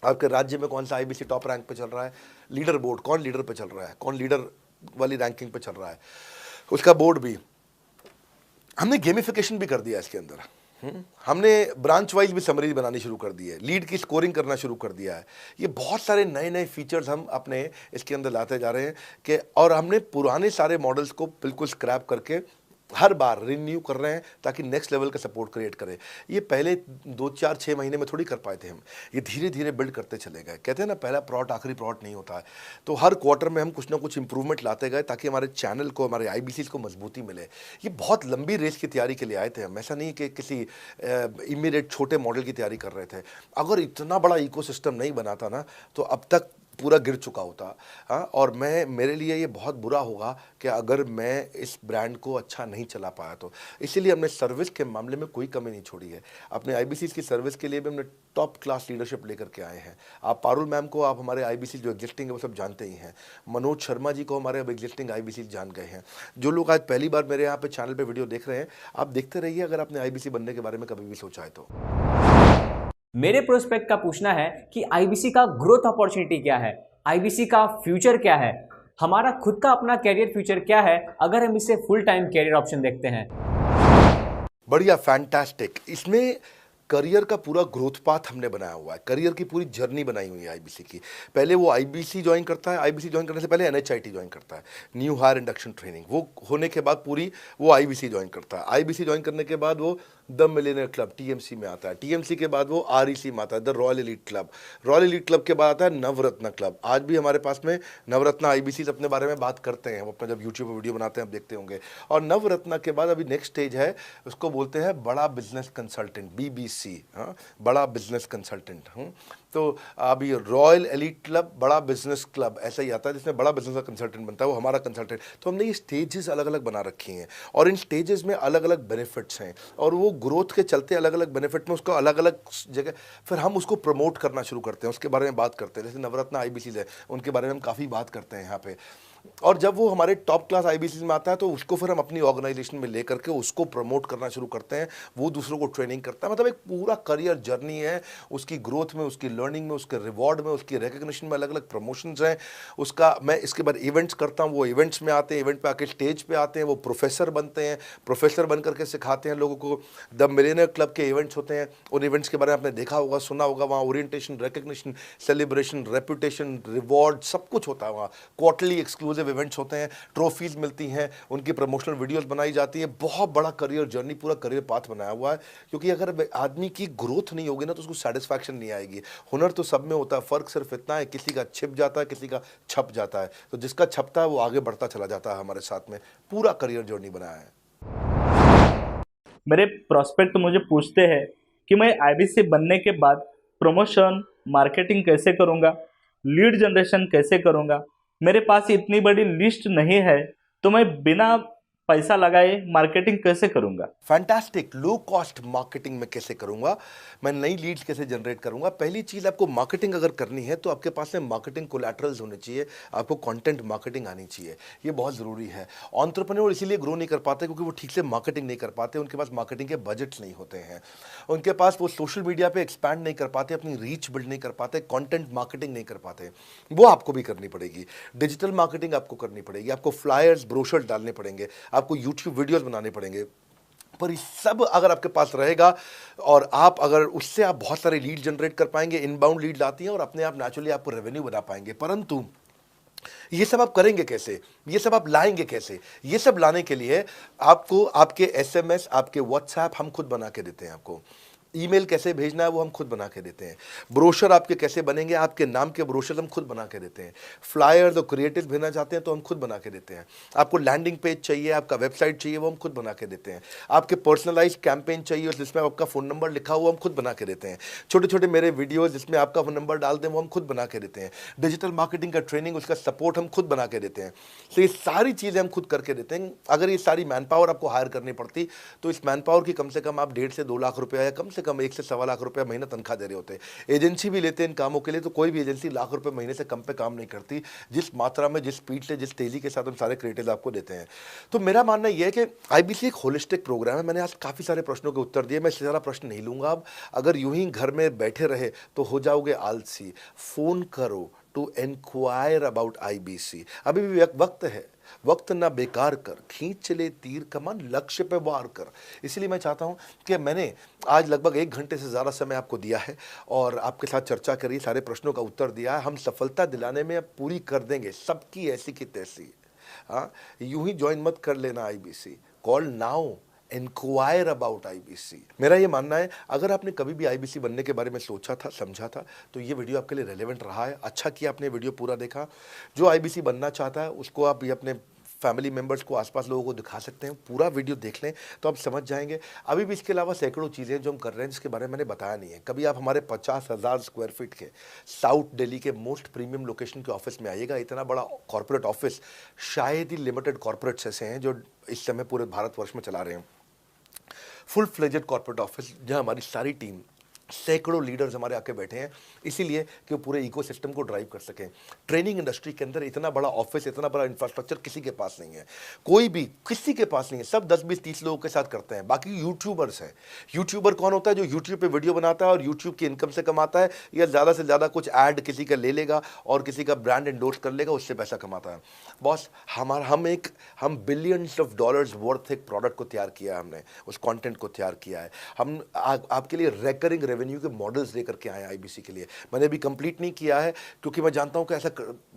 Speaker 1: आपके राज्य में कौन सा IBC टॉप रैंक पे चल रहा है, लीडर बोर्ड कौन लीडर पे चल रहा है, कौन लीडर वाली रैंकिंग पे चल रहा है, उसका बोर्ड भी। हमने गेमिफिकेशन भी कर दिया इसके अंदर। हमने ब्रांच वाइज भी समरी बनानी शुरू कर दी है, लीड की स्कोरिंग करना शुरू कर दिया है। ये बहुत सारे नए नए फीचर्स हम अपने इसके अंदर लाते जा रहे हैं कि, और हमने पुराने सारे मॉडल्स को बिल्कुल स्क्रैप करके हर बार रिन्यू कर रहे हैं ताकि नेक्स्ट लेवल का सपोर्ट क्रिएट करें। ये पहले 2, 4, 6 महीने में थोड़ी कर पाए थे हम, ये धीरे धीरे बिल्ड करते चले गए। कहते हैं ना, पहला प्लॉट आखिरी प्लॉट नहीं होता है। तो हर क्वार्टर में हम कुछ ना कुछ इंप्रूवमेंट लाते गए ताकि हमारे चैनल को, हमारे IBCs को मजबूती मिले। ये बहुत लंबी रेस की तैयारी के लिए आए थे हम, ऐसा नहीं कि किसी इमीडिएट छोटे मॉडल की तैयारी कर रहे थे। अगर इतना बड़ा इकोसिस्टम नहीं बनाता ना तो अब तक पूरा गिर चुका होता। हाँ, और मेरे लिए ये बहुत बुरा होगा कि अगर मैं इस ब्रांड को अच्छा नहीं चला पाया तो। इसीलिए हमने सर्विस के मामले में कोई कमी नहीं छोड़ी है। अपने IBCs की सर्विस के लिए भी हमने टॉप क्लास लीडरशिप लेकर के आए हैं। आप पारुल मैम को, आप हमारे IBC जो एग्जिस्टिंग है वो सब जानते ही हैं। मनोज शर्मा जी को हमारे अब एग्जिस्टिंग IBC जान गए हैं। जो लोग आज पहली बार मेरे यहाँ पे चैनल पे वीडियो देख रहे हैं, आप देखते रहिए अगर आपने IBC बनने के बारे में कभी भी सोचा है तो।
Speaker 15: मेरे प्रोस्पेक्ट का पूछना है कि IBC का ग्रोथ अपॉर्चुनिटी क्या है, IBC का फ्यूचर क्या है, हमारा खुद का अपना कैरियर फ्यूचर क्या है अगर हम इसे फुल टाइम कैरियर ऑप्शन देखते हैं।
Speaker 1: बढ़िया, फैंटास्टिक। इसमें करियर का पूरा ग्रोथ पाथ हमने बनाया हुआ है, करियर की पूरी जर्नी बनाई हुई है IBC की। पहले वो IBC ज्वाइन करता है, IBC ज्वाइन करने से पहले NHIT ज्वाइन करता है, न्यू हायर इंडक्शन ट्रेनिंग। वो होने के बाद पूरी वो IBC ज्वाइन करता है। IBC ज्वाइन करने के बाद वो द मिलेनियर क्लब TMC में आता है। TMC के बाद वो REC में आता है, the royal elite club. Royal elite club के बाद आता है नवरत्न क्लब। आज भी हमारे पास में नवरत्न IBCs अपने बारे में बात करते हैं, वो अपना जब यूट्यूब पर वीडियो बनाते हैं आप देखते होंगे। और नवरत्न के बाद अभी नेक्स्ट स्टेज है, उसको बोलते हैं बड़ा बिजनेस कंसल्टेंट, BBC। हाँ, बड़ा बिजनेस कंसल्टेंट। तो अभी रॉयल एलीट क्लब, बड़ा बिजनेस क्लब, ऐसा ही आता है जिसमें बड़ा बिजनेस का कंसल्टेंट बनता है, वो हमारा कंसल्टेंट। तो हमने ये स्टेजेस अलग अलग बना रखी हैं और इन स्टेजेस में अलग अलग बेनिफिट्स हैं और वो ग्रोथ के चलते अलग अलग बेनिफिट में उसको अलग अलग जगह फिर हम उसको प्रमोट करना शुरू करते हैं, उसके बारे में बात करते हैं। जैसे नवरत्न IBCs है, उनके बारे में हम काफ़ी बात करते हैं यहाँ पे। और जब वो हमारे टॉप क्लास IBCs में आता है तो उसको फिर हम अपनी ऑर्गेनाइजेशन में लेकर के उसको प्रमोट करना शुरू करते हैं, वो दूसरों को ट्रेनिंग करता है। मतलब एक पूरा करियर जर्नी है, उसकी ग्रोथ में, उसकी लर्निंग में, उसके रिवॉर्ड में, उसकी रिकग्निशन में अलग अलग प्रमोशंस हैं उसका। मैं इसके बाद इवेंट्स करता हूँ, वो इवेंट्स में आते हैं, इवेंट पे आके स्टेज पे आते हैं, वो प्रोफेसर बनते हैं, प्रोफेसर बन करके सिखाते हैं लोगों को। द मिलेनियर क्लब के इवेंट्स होते हैं, उन इवेंट्स के बारे में आपने देखा होगा, सुना होगा। वहाँ orientation, recognition, celebration, reputation, reward सब कुछ होता है। वहाँ क्वार्टरली एक्सक्लूसिव इवेंट्स होते हैं, ट्रॉफीज मिलती हैं, उनकी प्रमोशनल वीडियोस बनाई जाती है। बहुत बड़ा करियर जर्नी, पूरा करियर पाथ बनाया हुआ है। क्योंकि अगर आदमी की ग्रोथ नहीं होगी ना तो उसको सेटिस्फैक्शन नहीं आएगी। हुनर तो सब में होता है, फर्क सिर्फ इतना है किसी का छिप जाता है, किसी का छप जाता है। तो जिसका छपता है वो आगे बढ़ता चला जाता है। हमारे साथ में पूरा करियर जर्नी बनाया है।
Speaker 16: मेरे प्रोस्पेक्ट मुझे पूछते हैं कि मैं IBC बनने के बाद प्रमोशन, मार्केटिंग कैसे करूंगा, लीड जनरेशन कैसे करूंगा। मेरे पास इतनी बड़ी लिस्ट नहीं है, तो मैं बिना पैसा लगाए मार्केटिंग कैसे करूंगा?
Speaker 1: फैंटास्टिक। लो कॉस्ट मार्केटिंग में कैसे करूंगा, मैं नई लीड्स कैसे जनरेट करूंगा। पहली चीज, आपको मार्केटिंग अगर करनी है तो आपके पास में मार्केटिंग कोलैटरल्स होने चाहिए, आपको कंटेंट मार्केटिंग आनी चाहिए, ये बहुत जरूरी है। एंटरप्रेन्योर इसीलिए ग्रो नहीं कर पाते क्योंकि वो ठीक से मार्केटिंग नहीं कर पाते, उनके पास मार्केटिंग के बजट्स नहीं होते हैं, उनके पास वो सोशल मीडिया पे एक्सपैंड नहीं कर पाते, अपनी रीच बिल्ड नहीं कर पाते, कंटेंट मार्केटिंग नहीं कर पाते। वो आपको भी करनी पड़ेगी। डिजिटल मार्केटिंग आपको करनी पड़ेगी, आपको फ्लायर्स ब्रोशर डालने पड़ेंगे, आपको यूट्यूब वीडियोस बनाने पड़ेंगे। पर ये सब अगर आपके पास रहेगा और आप अगर उससे आप बहुत सारे लीड जनरेट कर पाएंगे, इनबाउंड लीड आती हैं और अपने आप नेचुरली आपको रेवेन्यू बना पाएंगे। परंतु ये सब आप करेंगे कैसे, ये सब आप लाएंगे कैसे? ये सब लाने के लिए आपको आपके SMS, आपके व्हाट्सएप हम खुद बना के देते हैं, आपको ईमेल कैसे भेजना है वो हम खुद बना के देते हैं, ब्रोशर आपके कैसे बनेंगे, आपके नाम के ब्रोशर हम खुद बना के देते हैं, फ्लायर्स और क्रिएटिव भेजना चाहते हैं तो हम खुद बना के देते हैं, आपको लैंडिंग पेज चाहिए, आपका वेबसाइट चाहिए, वो हम खुद बना के देते हैं, आपके पर्सनलाइज्ड कैंपेन चाहिए जिसमें आपका फ़ोन नंबर लिखा हुआ हम खुद बना के देते हैं, छोटे छोटे मेरे वीडियोज़ जिसमें आपका फ़ोन नंबर डाल दें वो हम खुद बना के देते हैं, डिजिटल मार्केटिंग का ट्रेनिंग, उसका सपोर्ट हम खुद बना के देते हैं। तो ये सारी चीज़ें हम खुद करके देते हैं। अगर ये सारी मैन पावर आपको हायर करनी पड़ती तो इस मैन पावर की कम से कम आप 1.5 से 2 लाख रुपया या कम से कम 1 से 1.25 लाख रुपया महीना तनख्वाह दे रहे होते हैं। एजेंसी भी लेते हैं इन कामों के लिए, तो कोई भी एजेंसी लाख रुपए महीने से कम पे काम नहीं करती, जिस मात्रा में, जिस स्पीड से, जिस तेजी के साथ हम सारे क्रिएटिव आपको देते हैं। तो मेरा मानना यह है कि IBC एक होलिस्टिक प्रोग्राम है। मैंने आज काफ़ी सारे प्रश्नों के उत्तर दिए, मैं इससे ज़्यादा प्रश्न नहीं लूँगा अब। अगर यूं ही घर में बैठे रहे तो हो जाओगे आलसी। फ़ोन करो टू इंक्वायर अबाउट IBC। अभी भी वक्त है, वक्त ना बेकार कर, खींच चले तीर कमान, लक्ष्य पे वार कर। इसलिए मैं चाहता हूं कि मैंने आज लगभग 1 घंटे से ज़्यादा समय आपको दिया है और आपके साथ चर्चा करी, सारे प्रश्नों का उत्तर दिया है। हम सफलता दिलाने में अब पूरी कर देंगे सबकी ऐसी की तैसी। हाँ, यूं ही ज्वाइन मत कर लेना IBC, call now, enquire about IBC। मेरा ये मानना है, अगर आपने कभी भी IBC बनने के बारे में सोचा था, समझा था, तो ये वीडियो आपके लिए रेलेवेंट रहा है। अच्छा किया आपने वीडियो पूरा देखा। जो IBC बनना चाहता है उसको आप ये अपने फैमिली मेंबर्स को, आसपास लोगों को दिखा सकते हैं। पूरा वीडियो देख लें तो आप समझ जाएंगे। अभी भी इसके अलावा सैकड़ों चीज़ें जो हम कर रहे हैं जिसके बारे में मैंने बताया नहीं है। कभी आप हमारे 50,000 स्क्वायर फीट के साउथ दिल्ली के मोस्ट प्रीमियम लोकेशन के ऑफिस में आइएगा। इतना बड़ा कॉर्पोरेट ऑफिस शायद ही लिमिटेड कॉर्पोरेट्स ऐसे हैं जो इस समय पूरे भारतवर्ष में चला रहे हैं। फुल फ्लेजेड कॉर्पोरेट ऑफिस जहां हमारी सारी टीम, सैकड़ों लीडर्स हमारे आके बैठे हैं, इसीलिए कि वो पूरे इकोसिस्टम को ड्राइव कर सकें। ट्रेनिंग इंडस्ट्री के अंदर इतना बड़ा ऑफिस, इतना बड़ा इंफ्रास्ट्रक्चर किसी के पास नहीं है, कोई भी किसी के पास नहीं है। सब 10, 20, 30 लोगों के साथ करते हैं। बाकी यूट्यूबर्स हैं। यूट्यूबर कौन होता है? जो यूट्यूब पे वीडियो बनाता है और यूट्यूब की इनकम से कमाता है, या ज़्यादा से ज़्यादा कुछ ऐड किसी का ले लेगा और किसी का ब्रांड एंडोर्स कर लेगा, उससे पैसा कमाता है। बॉस, हम बिलियंस ऑफ डॉलर्स वर्थ एक प्रोडक्ट को तैयार किया है, हमने उस कंटेंट को तैयार किया है। हम आपके लिए रेकरिंग रेवेन्यू के मॉडल्स लेकर के आए हैं IBC के लिए। मैंने अभी कंप्लीट नहीं किया है क्योंकि मैं जानता हूं कि ऐसा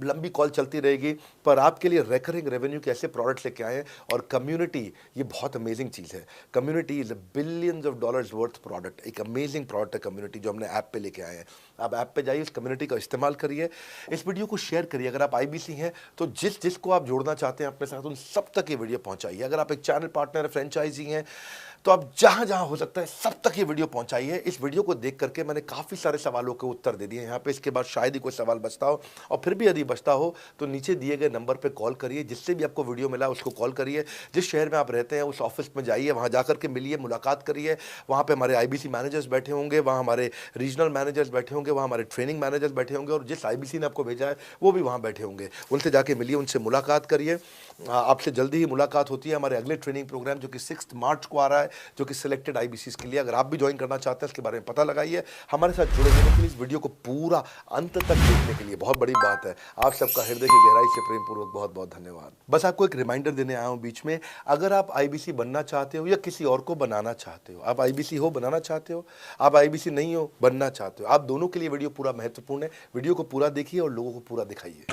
Speaker 1: लंबी कॉल चलती रहेगी, पर आपके लिए रेकरिंग रेवेन्यू के ऐसे प्रोडक्ट्स लेके आए हैं। और कम्युनिटी, ये बहुत अमेजिंग चीज़ है। Community is billions of dollars worth product, एक अमेजिंग प्रोडक्ट है कम्युनिटी, जो हमने ऐप पे लेके आए हैं। आप ऐप पे जाइए, इस कम्युनिटी का इस्तेमाल करिए, इस वीडियो को शेयर करिए। अगर आप IBC हैं तो जिसको आप जोड़ना चाहते हैं अपने साथ, उन सब तक ये वीडियो पहुंचाइए। अगर आप एक चैनल पार्टनर, फ्रेंचाइजी हैं, तो आप जहां जहां हो सकता है सब तक ये वीडियो पहुंचाइए। इस वीडियो को देख करके मैंने काफ़ी सारे सवालों के उत्तर दे दिए यहाँ पे। इसके बाद शायद ही कोई सवाल बचता हो, और फिर भी यदि बचता हो तो नीचे दिए गए नंबर पे कॉल करिए। जिससे भी आपको वीडियो मिला उसको कॉल करिए। जिस शहर में आप रहते हैं उस ऑफिस में जाइए, वहाँ जा करके मिलिए, मुलाकात करिए। वहाँ पे हमारे IBC मैनेजर्स बैठे होंगे, वहाँ हमारे रीजनल मैनेजर्स बैठे होंगे, वहाँ हमारे ट्रेनिंग मैनेजर्स बैठे होंगे, और जिस IBC ने आपको भेजा है वो भी वहाँ बैठे होंगे। उनसे जाके मिलिए, उनसे मुलाकात करिए। आपसे जल्दी ही मुलाकात होती है हमारे अगले ट्रेनिंग प्रोग्राम जो कि 6 मार्च को आ रहा है, जो कि सिलेक्टेड IBCs के लिए। अगर आप भी ज्वाइन करना चाहते हैं, इसके बारे में पता लगाइए। हमारे साथ जुड़े रहने के लिए, इस वीडियो को पूरा अंत तक देखने के लिए बहुत बड़ी बात है। आप सबका हृदय की गहराई से प्रेम पूर्वक बहुत बहुत धन्यवाद। बस आपको एक रिमाइंडर देने आया हूं बीच में, अगर आप IBC बनना चाहते हो या किसी और को बनाना चाहते हो, आप IBC हो, बनाना चाहते हो, आप IBC नहीं हो, बनना चाहते हो, आप दोनों के लिए वीडियो पूरा महत्वपूर्ण है। वीडियो को पूरा देखिए और लोगों को पूरा दिखाइए।